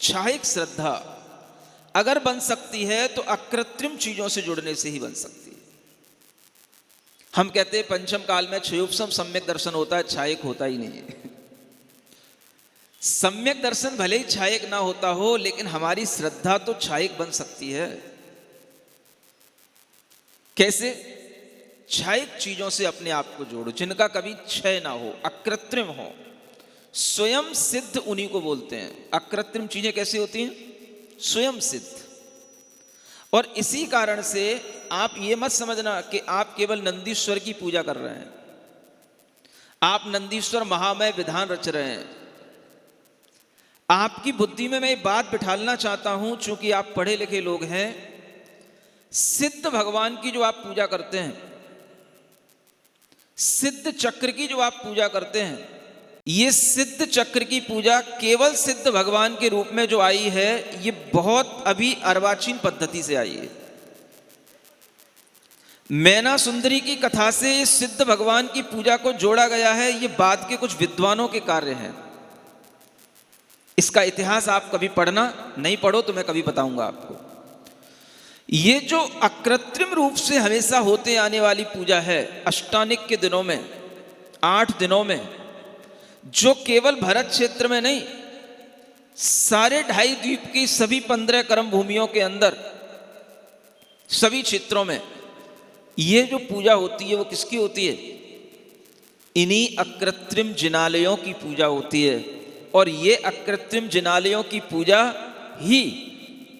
छायिक श्रद्धा अगर बन सकती है तो अकृत्रिम चीजों से जुड़ने से ही बन सकती है। हम कहते हैं पंचम काल में क्षयोपम सम्यक दर्शन होता है, छायिक होता ही नहीं है। सम्यक दर्शन भले ही छायिक ना होता हो, लेकिन हमारी श्रद्धा तो छायिक बन सकती है। कैसे? छायिक चीजों से अपने आप को जोड़ो, जिनका कभी क्षय ना हो, अकृत्रिम हो, स्वयं सिद्ध उन्हीं को बोलते हैं। अकृत्रिम चीजें कैसी होती हैं? स्वयं सिद्ध। और इसी कारण से आप ये मत समझना कि आप केवल नंदीश्वर की पूजा कर रहे हैं, आप नंदीश्वर महामय विधान रच रहे हैं। आपकी बुद्धि में मैं ये बात बिठालना चाहता हूं, चूंकि आप पढ़े लिखे लोग हैं, सिद्ध भगवान की जो आप पूजा करते हैं, सिद्ध चक्र की जो आप पूजा करते हैं, ये सिद्ध चक्र की पूजा केवल सिद्ध भगवान के रूप में जो आई है, ये बहुत अभी अर्वाचीन पद्धति से आई है। मैना सुंदरी की कथा से सिद्ध भगवान की पूजा को जोड़ा गया है, ये बाद के कुछ विद्वानों के कार्य हैं। इसका इतिहास आप कभी पढ़ना, नहीं पढ़ो तो मैं कभी बताऊंगा आपको। ये जो अकृत्रिम रूप से हमेशा होते आने वाली पूजा है, अष्टानिक के दिनों में, 8 दिनों में, जो केवल भरत क्षेत्र में नहीं, सारे 2.5 द्वीप की सभी 15 कर्म भूमियों के अंदर, सभी क्षेत्रों में ये जो पूजा होती है वो किसकी होती है? इन्हीं अकृत्रिम जिनालयों की पूजा होती है। और ये अकृत्रिम जिनालयों की पूजा ही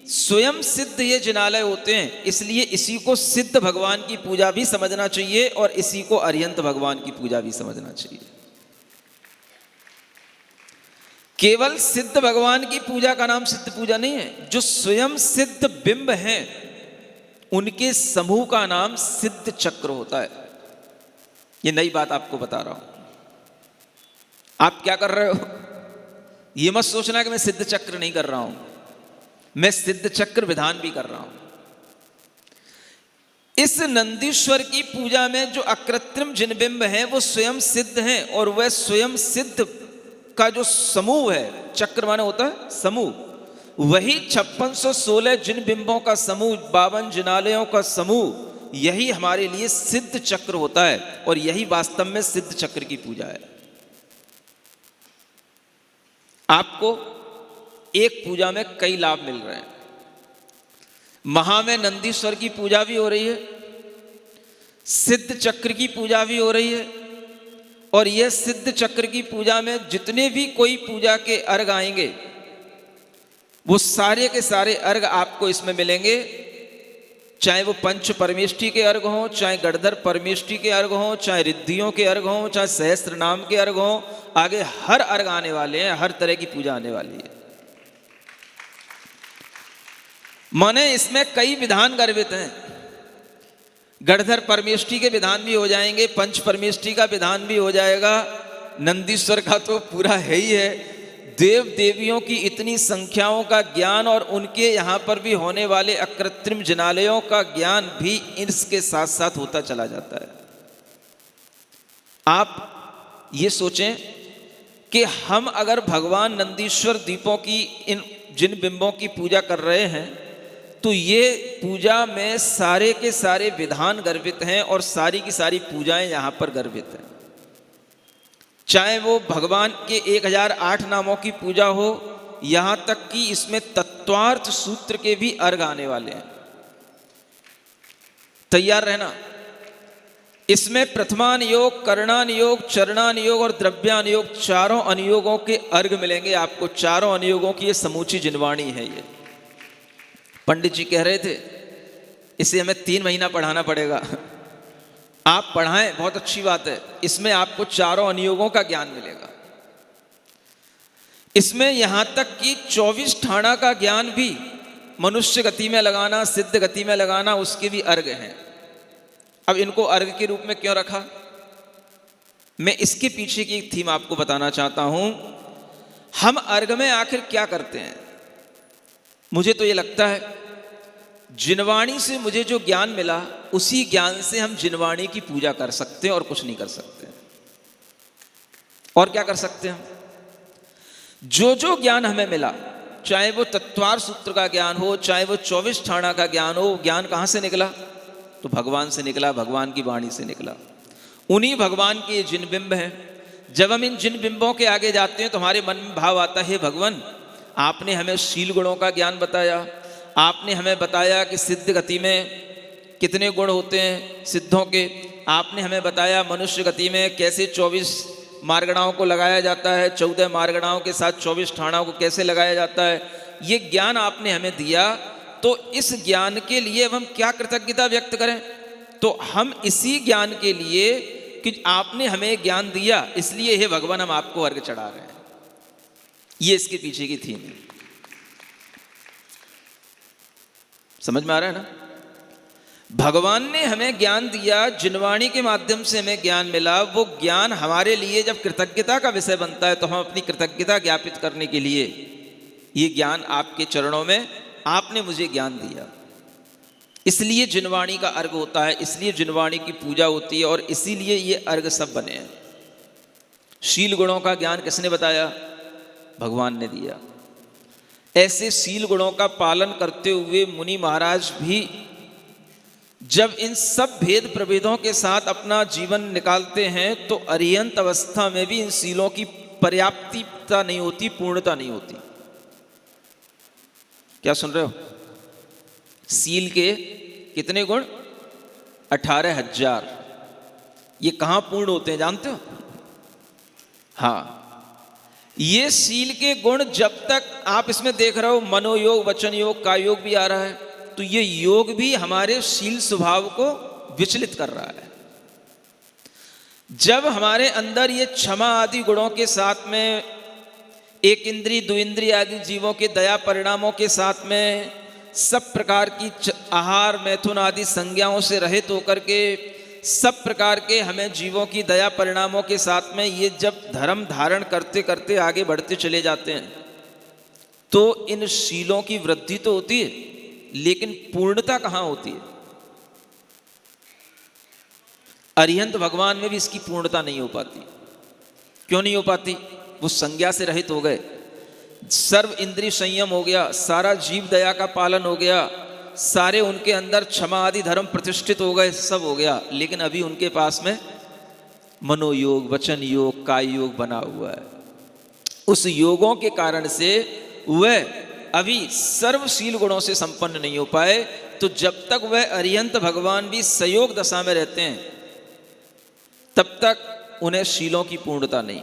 स्वयं सिद्ध ये जिनालय होते हैं, इसलिए इसी को सिद्ध भगवान की पूजा भी समझना चाहिए और इसी को अर्यंत भगवान की पूजा भी समझना चाहिए। केवल सिद्ध भगवान की पूजा का नाम सिद्ध पूजा नहीं है, जो स्वयं सिद्ध बिंब हैं उनके समूह का नाम सिद्ध चक्र होता है। ये नई बात आपको बता रहा हूं। आप क्या कर रहे हो, ये मत सोचना कि मैं सिद्ध चक्र नहीं कर रहा हूं, मैं सिद्ध चक्र विधान भी कर रहा हूं। इस नंदीश्वर की पूजा में जो अकृत्रिम जिनबिंब हैं वो स्वयं सिद्ध हैं, और वह स्वयं सिद्ध का जो समूह है, चक्र माने होता है समूह, वही 5616 जिन बिंबों का समूह, 52 जिनालयों का समूह, यही हमारे लिए सिद्ध चक्र होता है और यही वास्तव में सिद्ध चक्र की पूजा है। आपको एक पूजा में कई लाभ मिल रहे हैं। महा में नंदीश्वर की पूजा भी हो रही है, सिद्ध चक्र की पूजा भी हो रही है, और यह सिद्ध चक्र की पूजा में जितने भी कोई पूजा के अर्घ आएंगे वो सारे के सारे अर्घ आपको इसमें मिलेंगे, चाहे वो पंच परमेष्टि के अर्घ हों, चाहे गणधर परमेष्टि के अर्घ हों, चाहे रिद्धियों के अर्घ हों, चाहे सहस्त्र नाम के अर्घ हों, आगे हर अर्घ आने वाले हैं, हर तरह की पूजा आने वाली है। माने इसमें कई विधान गर्भित हैं। गणधर परमेष्टि के विधान भी हो जाएंगे, पंच परमेष्टि का विधान भी हो जाएगा, नंदीश्वर का तो पूरा है ही है। देव देवियों की इतनी संख्याओं का ज्ञान और उनके यहाँ पर भी होने वाले अकृत्रिम जिनालयों का ज्ञान भी इसके साथ साथ होता चला जाता है। आप ये सोचें कि हम अगर भगवान नंदीश्वर दीपों की इन जिन बिंबों की पूजा कर रहे हैं तो ये पूजा में सारे के सारे विधान गर्भित हैं और सारी की सारी पूजाएं यहाँ पर गर्भित हैं। चाहे वो भगवान के 1008 नामों की पूजा हो, यहाँ तक कि इसमें तत्वार्थ सूत्र के भी अर्घ आने वाले हैं। तैयार रहना। इसमें प्रथमान योग, करणान योग, चरणान योग और द्रव्यान योग, चारों अनुयोगों के अर्घ मिलेंगे आपको। चारों अनुयोगों की ये समूची जिनवाणी है। ये पंडित जी कह रहे थे इसे हमें 3 महीना पढ़ाना पड़ेगा। आप पढ़ाएं, बहुत अच्छी बात है। इसमें आपको चारों अनुयोगों का ज्ञान मिलेगा। इसमें यहां तक कि 24 ठाणा का ज्ञान भी, मनुष्य गति में लगाना, सिद्ध गति में लगाना, उसके भी अर्घ हैं। अब इनको अर्घ के रूप में क्यों रखा, मैं इसके पीछे की एक थीम आपको बताना चाहता हूं। हम अर्घ में आखिर क्या करते हैं? मुझे तो ये लगता है जिनवाणी से मुझे जो ज्ञान मिला उसी ज्ञान से हम जिनवाणी की पूजा कर सकते हैं और कुछ नहीं कर सकते। और क्या कर सकते हैं? जो जो ज्ञान हमें मिला, चाहे वो तत्वार सूत्र का ज्ञान हो, चाहे वो 24 ठाणा का ज्ञान हो, ज्ञान कहां से निकला? तो भगवान से निकला, भगवान की वाणी से निकला। उन्हीं भगवान के जिन बिंब हैं। जब हम इन जिन बिंबों के आगे जाते हैं तो हमारे मन में भाव आता है, भगवान आपने हमें शील गुणों का ज्ञान बताया, आपने हमें बताया कि सिद्ध गति में कितने गुण होते हैं सिद्धों के, आपने हमें बताया मनुष्य गति में कैसे 24 मार्गणाओं को लगाया जाता है, 14 मार्गणाओं के साथ 24 ठाणाओं को कैसे लगाया जाता है। ये ज्ञान आपने हमें दिया, तो इस ज्ञान के लिए अब हम क्या कृतज्ञता व्यक्त करें? तो हम इसी ज्ञान के लिए कि आपने हमें ज्ञान दिया, इसलिए हे भगवान हम आपको अर्घ चढ़ा रहे हैं। ये इसके पीछे की थीम है। समझ में आ रहा है ना? भगवान ने हमें ज्ञान दिया, जिनवाणी के माध्यम से हमें ज्ञान मिला। वो ज्ञान हमारे लिए जब कृतज्ञता का विषय बनता है तो हम अपनी कृतज्ञता ज्ञापित करने के लिए ये ज्ञान आपके चरणों में, आपने मुझे ज्ञान दिया, इसलिए जिनवाणी का अर्घ होता है, इसलिए जिनवाणी की पूजा होती है और इसीलिए ये अर्घ सब बने हैं। शील गुणों का ज्ञान किसने बताया? भगवान ने दिया। ऐसे शील गुणों का पालन करते हुए मुनि महाराज भी जब इन सब भेद प्रभेदों के साथ अपना जीवन निकालते हैं तो अर्यंत अवस्था में भी इन शीलों की पर्याप्तता नहीं होती, पूर्णता नहीं होती। क्या सुन रहे हो? शील के कितने गुण? 18,000। ये कहां पूर्ण होते हैं जानते हो? हाँ, ये सील के गुण जब तक आप इसमें देख रहे हो, मनोयोग, वचन योग, काय योग भी आ रहा है, तो ये योग भी हमारे शील स्वभाव को विचलित कर रहा है। जब हमारे अंदर ये क्षमा आदि गुणों के साथ में, एक इंद्रिय दो इंद्रिय आदि जीवों के दया परिणामों के साथ में, सब प्रकार की आहार मैथुन आदि संज्ञाओं से रहित होकर के, सब प्रकार के हमें जीवों की दया परिणामों के साथ में ये जब धर्म धारण करते करते आगे बढ़ते चले जाते हैं, तो इन शीलों की वृद्धि तो होती है, लेकिन पूर्णता कहाँ होती है? अरिहंत भगवान में भी इसकी पूर्णता नहीं हो पाती। क्यों नहीं हो पाती? वो संज्ञा से रहित हो गए, सर्व इंद्रिय संयम हो गया, सारा जीव दया का पालन हो गया, सारे उनके अंदर क्षमा आदि धर्म प्रतिष्ठित हो गए, सब हो गया, लेकिन अभी उनके पास में मनोयोग, वचन योग, काय योग बना हुआ है। उस योगों के कारण से वह अभी सर्वशील गुणों से संपन्न नहीं हो पाए। तो जब तक वह अरिहंत भगवान भी संयोग दशा में रहते हैं, तब तक उन्हें शीलों की पूर्णता नहीं।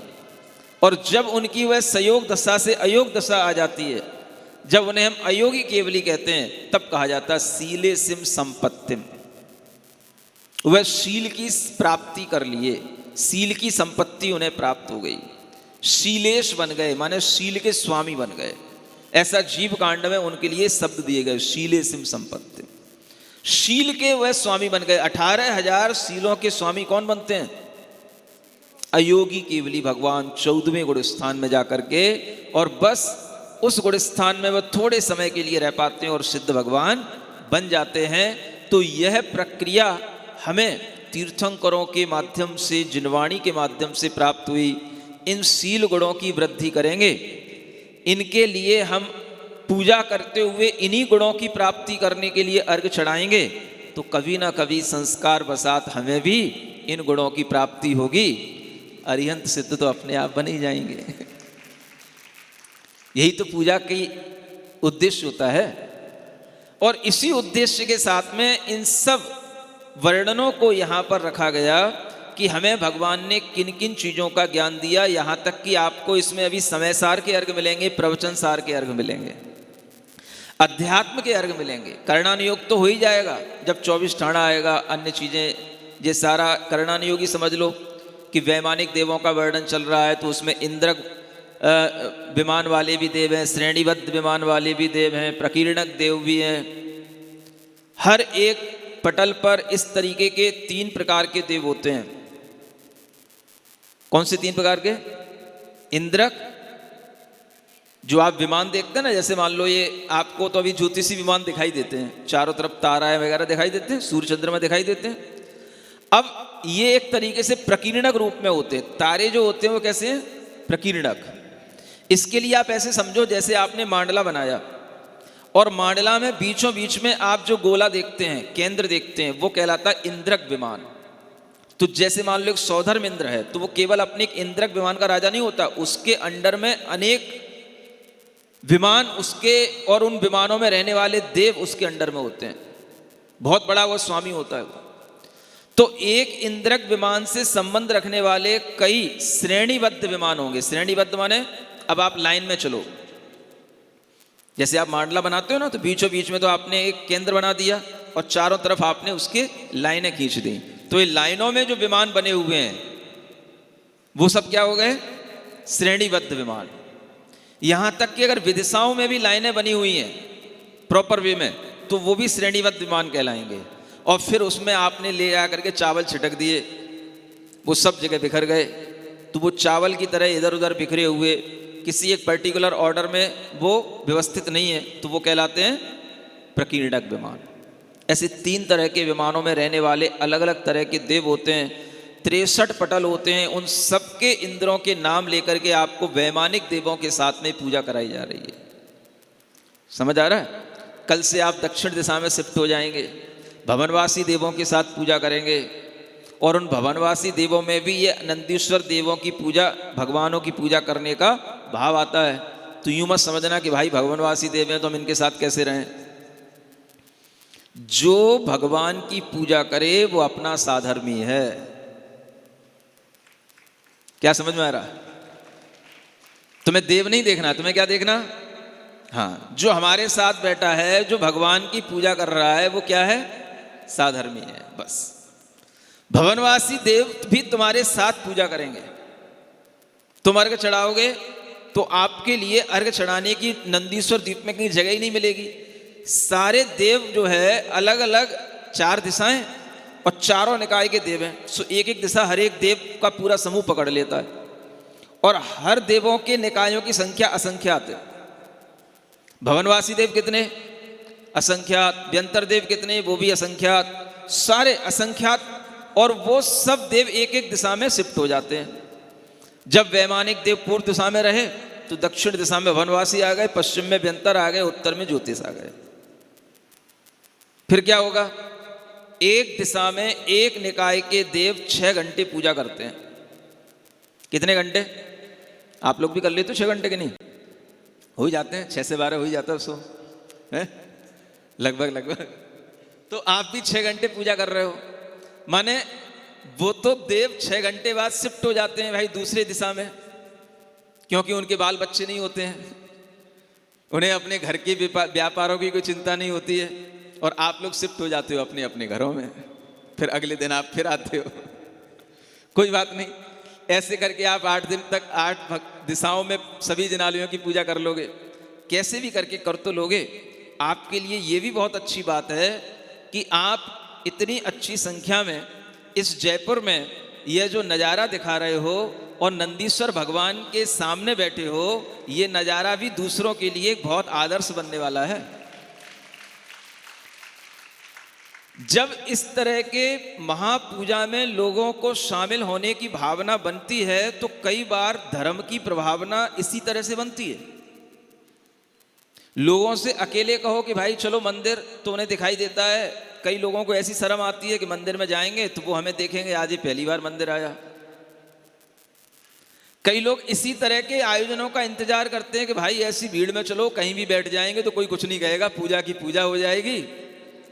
और जब उनकी वह संयोग दशा से अयोग दशा आ जाती है, जब उन्हें हम अयोगी केवली कहते हैं, तब कहा जाता है शीले सिम संपत्तिम। वह शील की प्राप्ति कर लिए, शील की संपत्ति उन्हें प्राप्त हो गई, शीलेश बन गए, माने शील के स्वामी बन गए। ऐसा जीव कांड में उनके लिए शब्द दिए गए, शीले सिम संपत्ति। शील के वह स्वामी बन गए। 18,000 शीलों के स्वामी कौन बनते हैं? अयोगी केवली भगवान 14वें गुण स्थान में जाकर के, और बस उस गुण स्थान में वह थोड़े समय के लिए रह पाते हैं और सिद्ध भगवान बन जाते हैं। तो यह प्रक्रिया हमें तीर्थंकरों के माध्यम से, जिनवाणी के माध्यम से प्राप्त हुई। इन शील गुणों की वृद्धि करेंगे, इनके लिए हम पूजा करते हुए इन्हीं गुणों की प्राप्ति करने के लिए अर्घ चढ़ाएंगे, तो कभी ना कभी संस्कार बसात हमें भी इन गुणों की प्राप्ति होगी। अरिहंत सिद्ध तो अपने आप बन ही जाएंगे। यही तो पूजा की उद्देश्य होता है। और इसी उद्देश्य के साथ में इन सब वर्णनों को यहाँ पर रखा गया कि हमें भगवान ने किन किन चीज़ों का ज्ञान दिया। यहाँ तक कि आपको इसमें अभी समय सार के अर्घ मिलेंगे, प्रवचन सार के अर्घ मिलेंगे, अध्यात्म के अर्घ मिलेंगे। कर्णानुयोग तो हो ही जाएगा जब 24 ठाणा आएगा, अन्य चीज़ें, ये सारा कर्णानुयोगी समझ लो कि वैमानिक देवों का वर्णन चल रहा है, तो उसमें इंद्रक विमान वाले भी देव हैं, श्रेणीबद्ध विमान वाले भी देव हैं, प्रकीर्णक देव भी हैं। हर एक पटल पर इस तरीके के 3 प्रकार के देव होते हैं। कौन से 3 प्रकार के? इंद्रक, जो आप विमान देखते हैं ना, जैसे मान लो ये आपको तो अभी ज्योतिषी विमान दिखाई देते हैं, चारों तरफ ताराएं वगैरह दिखाई देते हैं, सूर्य चंद्रमा दिखाई देते हैं। अब ये एक तरीके से प्रकीर्णक रूप में होते हैं। तारे जो होते हैं वो कैसे हैं? प्रकीर्णक। इसके लिए आप ऐसे समझो जैसे आपने मांडला बनाया, और मांडला में बीचों बीच में आप जो गोला देखते हैं, केंद्र देखते हैं, वो कहलाता है इंद्रक विमान। तो जैसे मान लो एक सौधर्म इंद्र है, तो वो केवल अपने एक इंद्रक विमान का राजा नहीं होता, उसके अंडर में अनेक विमान उसके, और उन विमानों में रहने वाले देव उसके अंडर में होते हैं। बहुत बड़ा वो स्वामी होता है वो। तो एक इंद्रक विमान से संबंध रखने वाले कई श्रेणीबद्ध विमान होंगे। श्रेणीबद्ध माने अब आप लाइन में चलो, जैसे आप मांडला बनाते हो ना, तो बीचों बीच में तो आपने एक केंद्र बना दिया और चारों तरफ आपने उसके लाइनें खींच दी। तो ये लाइनों में जो विमान बने हुए हैं वो सब क्या हो गए? श्रेणीबद्ध विमान। यहां तक कि अगर विदिशाओं में भी लाइनें बनी हुई हैं प्रॉपर वे में, तो वो भी श्रेणीबद्ध विमान कहलाएंगे। और फिर उसमें आपने ले जा करके चावल छिटक दिए, वो सब जगह बिखर गए, तो वो चावल की तरह इधर उधर बिखरे हुए, किसी एक पर्टिकुलर ऑर्डर में वो व्यवस्थित नहीं है, तो वो कहलाते हैं प्रकीर्णक विमान। ऐसे 3 तरह के विमानों में रहने वाले अलग अलग तरह के देव होते हैं। 63 पटल होते हैं। उन सबके इंद्रों के नाम लेकर के आपको वैमानिक देवों के साथ में पूजा कराई जा रही है। समझ आ रहा है? कल से आप दक्षिण दिशा में शिफ्ट हो जाएंगे, भवनवासी देवों के साथ पूजा करेंगे, और उन भवनवासी देवों में भी ये नंदीश्वर देवों की पूजा, भगवानों की पूजा करने का भाव आता है। तो यूं मत समझना कि भाई भगवानवासी देव हैं तो हम इनके साथ कैसे रहें। जो भगवान की पूजा करे वो अपना साधर्मी है। क्या समझ में आ रहा है? तुम्हें देव नहीं देखना, तुम्हें क्या देखना? हाँ, जो हमारे साथ बैठा है, जो भगवान की पूजा कर रहा है, वो क्या है? साधर्मी है। बस भवनवासी देव भी तुम्हारे साथ पूजा करेंगे। तुम अर्घ चढ़ाओगे तो आपके लिए अर्घ चढ़ाने की नंदीश्वर द्वीप में कहीं जगह ही नहीं मिलेगी। सारे देव जो है अलग अलग 4 दिशाएं और चारों निकाय के देव हैं। सो एक एक दिशा हर एक देव का पूरा समूह पकड़ लेता है और हर देवों के निकायों की संख्या असंख्यात है। भवनवासी देव कितने? असंख्यात। व्यंतर देव कितने? वो भी असंख्यात। सारे असंख्यात। और वो सब देव एक एक दिशा में शिफ्ट हो जाते हैं। जब वैमानिक देव पूर्व दिशा में रहे तो दक्षिण दिशा में वनवासी आ गए, पश्चिम में व्यंतर आ गए, उत्तर में ज्योतिष आ गए। फिर क्या होगा? एक दिशा में एक निकाय के देव 6 घंटे पूजा करते हैं। कितने घंटे? आप लोग भी कर लेते हो 6 घंटे के? नहीं हो ही जाते हैं, 6 से 12 हो ही जाता है उसको, है लगभग। तो आप भी 6 घंटे पूजा कर रहे हो, माने वो तो देव 6 घंटे बाद शिफ्ट हो जाते हैं भाई दूसरे दिशा में, क्योंकि उनके बाल बच्चे नहीं होते हैं, उन्हें अपने घर के व्यापारों की कोई चिंता नहीं होती है, और आप लोग शिफ्ट हो जाते हो अपने अपने घरों में। फिर अगले दिन आप फिर आते हो। कोई बात नहीं, ऐसे करके आप 8 दिन तक 8 दिशाओं में सभी जिनालयों की पूजा कर लोगे। कैसे भी करके कर तो लोगे। आपके लिए ये भी बहुत अच्छी बात है कि आप इतनी अच्छी संख्या में इस जयपुर में यह जो नज़ारा दिखा रहे हो और नंदीश्वर भगवान के सामने बैठे हो, ये नज़ारा भी दूसरों के लिए बहुत आदर्श बनने वाला है। जब इस तरह के महापूजा में लोगों को शामिल होने की भावना बनती है तो कई बार धर्म की प्रभावना इसी तरह से बनती है। लोगों से अकेले कहो कि भाई चलो मंदिर, तो उन्हें दिखाई देता है, कई लोगों को ऐसी शर्म आती है कि मंदिर में जाएंगे तो वो हमें देखेंगे आज ही पहली बार मंदिर आया। कई लोग इसी तरह के आयोजनों का इंतजार करते हैं कि भाई ऐसी भीड़ में चलो कहीं भी बैठ जाएंगे तो कोई कुछ नहीं कहेगा, पूजा की पूजा हो जाएगी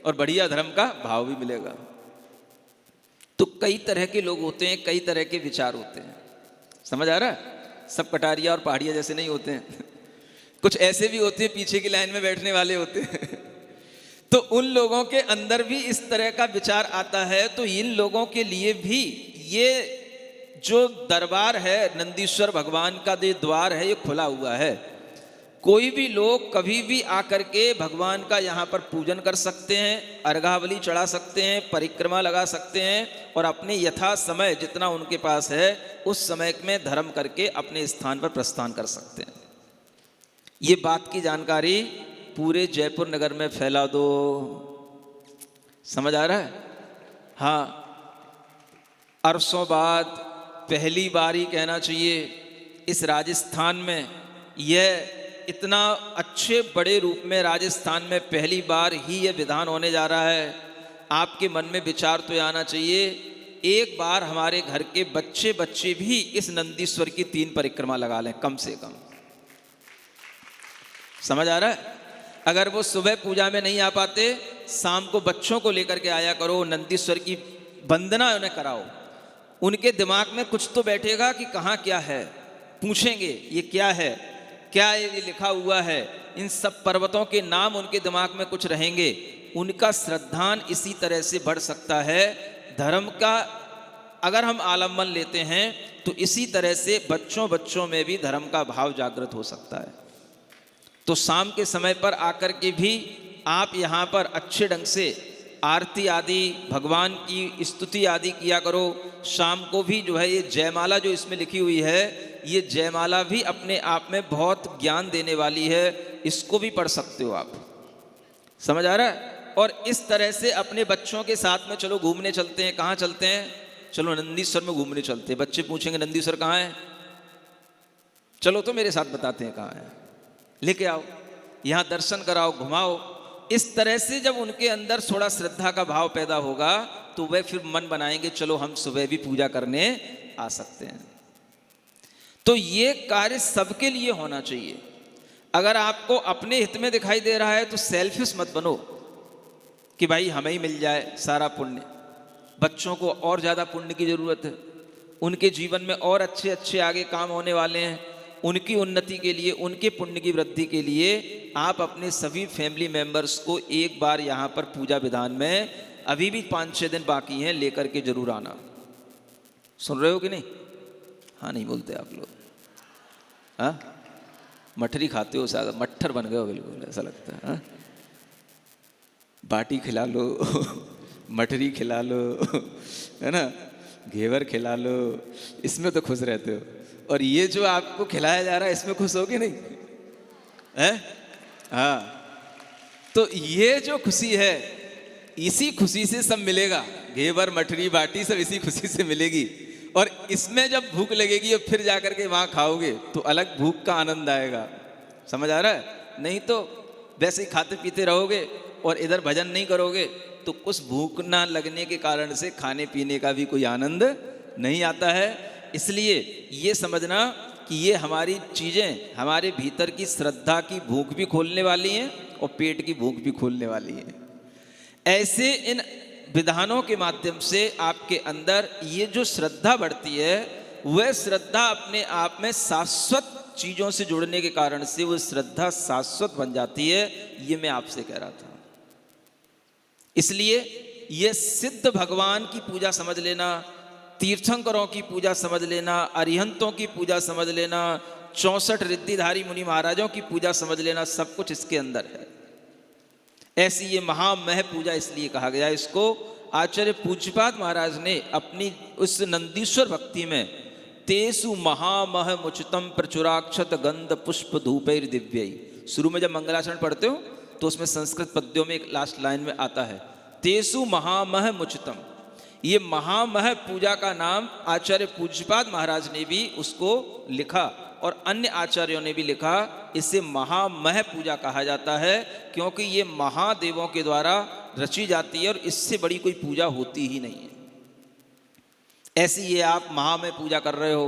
और बढ़िया धर्म का भाव भी मिलेगा। तो कई तरह के लोग होते हैं, कई तरह के विचार होते हैं। समझ आ रहा है? सब कटारिया और पहाड़िया जैसे नहीं होते हैं। कुछ ऐसे भी होते हैं पीछे की लाइन में बैठने वाले होते हैं। तो उन लोगों के अंदर भी इस तरह का विचार आता है। तो इन लोगों के लिए भी ये जो दरबार है, नंदीश्वर भगवान का जो द्वार है, ये खुला हुआ है। कोई भी लोग कभी भी आकर के भगवान का यहाँ पर पूजन कर सकते हैं, अर्घावली चढ़ा सकते हैं, परिक्रमा लगा सकते हैं और अपने यथा समय जितना उनके पास है उस समय में धर्म करके अपने स्थान पर प्रस्थान कर सकते हैं। ये बात की जानकारी पूरे जयपुर नगर में फैला दो। समझ आ रहा है? हाँ, अरसों बाद पहली बार ही कहना चाहिए इस राजस्थान में यह इतना अच्छे बड़े रूप में राजस्थान में पहली बार ही यह विधान होने जा रहा है। आपके मन में विचार तो आना चाहिए, एक बार हमारे घर के बच्चे भी इस नंदीश्वर की 3 परिक्रमा लगा लें कम से कम। समझ आ रहा है? अगर वो सुबह पूजा में नहीं आ पाते, शाम को बच्चों को लेकर के आया करो, नंदीश्वर की वंदना उन्हें कराओ। उनके दिमाग में कुछ तो बैठेगा कि कहाँ क्या है, पूछेंगे ये क्या है, क्या ये लिखा हुआ है। इन सब पर्वतों के नाम उनके दिमाग में कुछ रहेंगे। उनका श्रद्धान इसी तरह से बढ़ सकता है। धर्म का अगर हम आलम्बन लेते हैं तो इसी तरह से बच्चों में भी धर्म का भाव जागृत हो सकता है। तो शाम के समय पर आकर के भी आप यहाँ पर अच्छे ढंग से आरती आदि, भगवान की स्तुति आदि किया करो। शाम को भी जो है ये जयमाला जो इसमें लिखी हुई है, ये जयमाला भी अपने आप में बहुत ज्ञान देने वाली है, इसको भी पढ़ सकते हो आप। समझ आ रहा है? और इस तरह से अपने बच्चों के साथ में चलो घूमने चलते हैं। कहाँ चलते हैं? चलो नंदीश्वर में घूमने चलते हैं। बच्चे पूछेंगे नंदीश्वर कहाँ है? चलो तो मेरे साथ बताते हैं कहाँ है, लेके आओ, यहाँ दर्शन कराओ, घुमाओ। इस तरह से जब उनके अंदर थोड़ा श्रद्धा का भाव पैदा होगा तो वह फिर मन बनाएंगे चलो हम सुबह भी पूजा करने आ सकते हैं। तो ये कार्य सबके लिए होना चाहिए। अगर आपको अपने हित में दिखाई दे रहा है तो सेल्फिश मत बनो कि भाई हमें ही मिल जाए सारा पुण्य। बच्चों को और ज़्यादा पुण्य की ज़रूरत है, उनके जीवन में और अच्छे अच्छे आगे काम होने वाले हैं। उनकी उन्नति के लिए, उनके पुण्य की वृद्धि के लिए आप अपने सभी फैमिली मेंबर्स को एक बार यहाँ पर पूजा विधान में, अभी भी 5-6 दिन बाकी हैं, लेकर के जरूर आना। सुन रहे हो कि नहीं? हाँ नहीं बोलते आप लोग। हाँ, मठरी खाते हो शायद, मट्ठर बन गए हो बिल्कुल, ऐसा लगता है। हाँ? बाटी खिला लो मठरी खिला लो, है ना, घेवर खिला लो, इसमें तो खुश रहते हो। और ये जो आपको खिलाया जा रहा है, इसमें खुश हो कि नहीं है? हाँ, तो ये जो खुशी है, इसी खुशी से सब मिलेगा। घेवर मठरी बाटी सब इसी खुशी से मिलेगी। और इसमें जब भूख लगेगी और फिर जाकर के वहाँ खाओगे तो अलग भूख का आनंद आएगा। समझ आ रहा है? नहीं तो वैसे ही खाते पीते रहोगे और इधर भजन नहीं करोगे तो कुछ भूख ना लगने के कारण से खाने पीने का भी कोई आनंद नहीं आता है। इसलिए ये समझना कि ये हमारी चीज़ें हमारे भीतर की श्रद्धा की भूख भी खोलने वाली हैं और पेट की भूख भी खोलने वाली हैं। ऐसे इन विधानों के माध्यम से आपके अंदर ये जो श्रद्धा बढ़ती है, वह श्रद्धा अपने आप में शाश्वत चीज़ों से जुड़ने के कारण से वो श्रद्धा शाश्वत बन जाती है। ये मैं आपसे कह रहा था। इसलिए ये सिद्ध भगवान की पूजा समझ लेना, तीर्थंकरों की पूजा समझ लेना, अरिहंतों की पूजा समझ लेना, 64 रिद्धिधारी मुनि महाराजों की पूजा समझ लेना, सब कुछ इसके अंदर है। ऐसी ये महामह पूजा इसलिए कहा गया। इसको आचार्य पूज्यपाद महाराज ने अपनी उस नंदीश्वर भक्ति में तेसु महामह मुचितम प्रचुराक्षत गंध पुष्प धूपैर दिव्यै, शुरू में जब मंगलाचरण पढ़ते हो तो उसमें संस्कृत पद्यों में एक लास्ट लाइन में आता है तेसु महामह मुचितम। ये महामह पूजा का नाम आचार्य पूज्यपाद महाराज ने भी उसको लिखा और अन्य आचार्यों ने भी लिखा। इसे महामह पूजा कहा जाता है क्योंकि ये महादेवों के द्वारा रची जाती है और इससे बड़ी कोई पूजा होती ही नहीं है। ऐसी ये आप महामह पूजा कर रहे हो।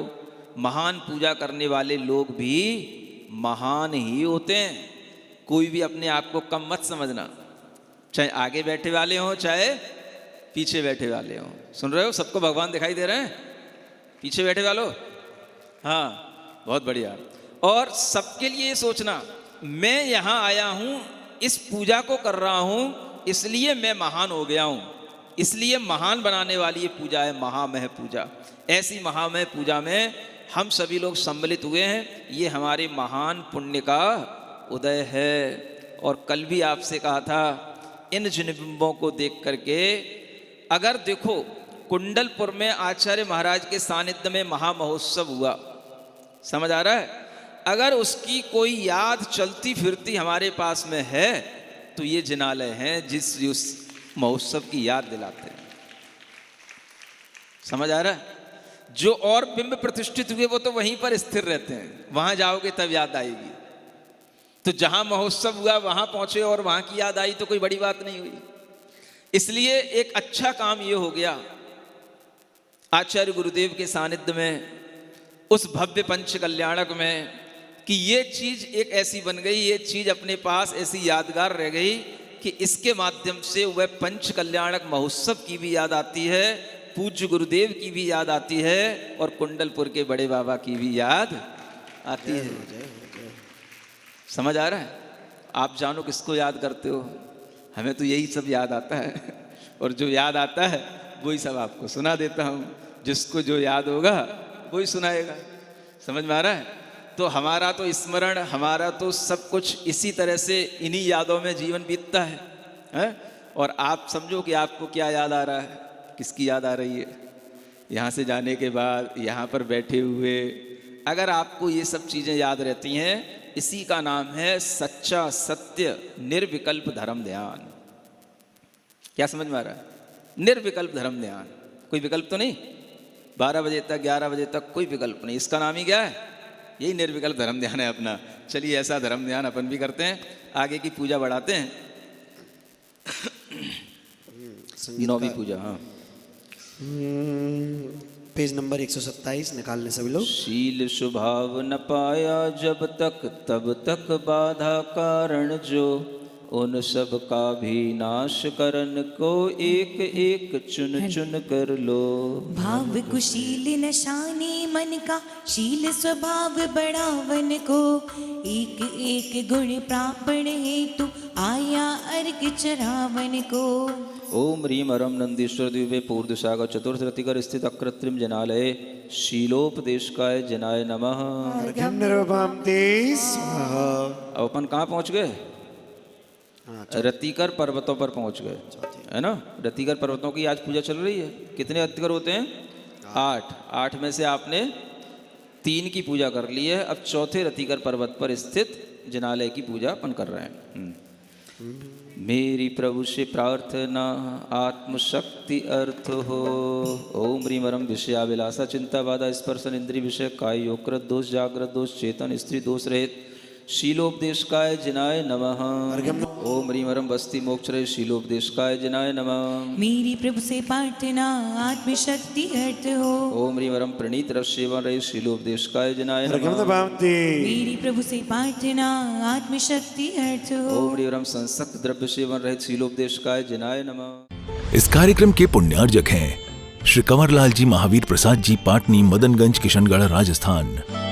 महान पूजा करने वाले लोग भी महान ही होते हैं। कोई भी अपने आप को कम मत समझना, चाहे आगे बैठे वाले हों चाहे पीछे बैठे वाले हों। सुन रहे हो? सबको भगवान दिखाई दे रहे हैं पीछे बैठे वालों? हाँ, बहुत बढ़िया। और सबके लिए सोचना, मैं यहाँ आया हूँ, इस पूजा को कर रहा हूँ, इसलिए मैं महान हो गया हूँ। इसलिए महान बनाने वाली ये पूजा है महामह पूजा। ऐसी महामह पूजा में हम सभी लोग सम्मिलित हुए हैं। ये हमारे महान पुण्य का उदय है। और कल भी आपसे कहा था, इन जिनबिंबों को देख करके अगर देखो, कुंडलपुर में आचार्य महाराज के सानिध्य में महामहोत्सव हुआ, समझ आ रहा है? अगर उसकी कोई याद चलती फिरती हमारे पास में है तो ये जिनालय हैं जिस उस महोत्सव की याद दिलाते हैं। समझ आ रहा है? जो और बिंब प्रतिष्ठित हुए वो तो वहीं पर स्थिर रहते हैं, वहां जाओगे तब याद आएगी। तो जहां महोत्सव हुआ वहां पहुंचे और वहां की याद आई तो कोई बड़ी बात नहीं हुई। इसलिए एक अच्छा काम ये हो गया आचार्य गुरुदेव के सानिध्य में, उस भव्य पंच कल्याणक में, कि ये चीज एक ऐसी बन गई, ये चीज अपने पास ऐसी यादगार रह गई कि इसके माध्यम से वह पंच कल्याणक महोत्सव की भी याद आती है, पूज्य गुरुदेव की भी याद आती है और कुंडलपुर के बड़े बाबा की भी याद आती है। समझ आ रहा है? आप जानो किसको याद करते हो, हमें तो यही सब याद आता है और जो याद आता है वही सब आपको सुना देता हूँ। जिसको जो याद होगा वही सुनाएगा। समझ में आ रहा है? तो हमारा तो स्मरण, हमारा तो सब कुछ इसी तरह से इन्हीं यादों में जीवन बीतता है? और आप समझो कि आपको क्या याद आ रहा है, किसकी याद आ रही है। यहाँ से जाने के बाद यहाँ पर बैठे हुए अगर आपको ये सब चीज़ें याद रहती हैं, इसी का नाम है सच्चा सत्य निर्विकल्प धर्म ध्यान। क्या समझ में आ रहा है? निर्विकल्प धर्म ध्यान, कोई विकल्प तो नहीं। 12 बजे तक 11 बजे तक कोई विकल्प नहीं, इसका नाम ही क्या है? यही निर्विकल्प धर्म ध्यान है अपना। चलिए ऐसा धर्म ध्यान अपन भी करते हैं, आगे की पूजा बढ़ाते हैं। नौवीं पूजा, हाँ, पेज नंबर 127 निकाल लें सभी लोग। शील स्वभाव न पाया जब तक तब तक बाधा कारण जो, उन सब का भी नाश करन को एक एक चुन चुन कर लो। भाव कुशील नशानी मन का शील स्वभाव बढ़ावन को, एक एक गुण प्रापण हेतु आया अर्घ चढ़ावन को। ओम ह्रीम हरम नंदीश्वर द्वीपे पूर्व दिशा का चतुर्थ रतिकर स्थित अकृत्रिम जनालय शीलोपदेशकाय जनाय नमः। अर्घ्यं निर्वपाम ते स्वाहा। अब अपन कहाँ पहुँच गए? रतिकर पर्वतों पर पहुँच गए, है ना। रतिकर पर्वतों की आज पूजा चल रही है। कितने रतिकर होते हैं? 8। 8 में से आपने 3 की पूजा कर ली है। अब चौथे रतिकर पर्वत पर स्थित जनालय की पूजा अपन कर रहे हैं। मेरी प्रभु से प्रार्थना आत्मशक्ति अर्थ हो। ओम ह्रीम हरम विषयाभिलाषा चिंता बाधा स्पर्शन इंद्रिय विषय काय योकृत दोष जागृत दोष चेतन स्त्री दोष रहित शीलोपदेशकाय जनाय नमः। ओम ह्रीम हरम बस्ती मोक्ष रहित शीलोपदेशकाय जनाय नमः। मेरी प्रभु से प्रार्थना आत्मशक्ति अर्थ हो। ओम ह्रीम हरम प्रणीत रस सेवन रहित शीलोपदेशकाय जनाय अर्घ्यं नमः। निर्वपाम ते। मेरी प्रभु से प्रार्थना आत्मशक्ति अर्थ हो। ओम ह्रीम हरम संसक्त द्रव्य सेवन रहित शीलोपदेशकाय जनाय नमः। इस कार्यक्रम के पुण्यार्जक हैं श्री कंवरलाल जी महावीर प्रसाद जी, पाटनी, मदनगंज, किशनगढ़, राजस्थान।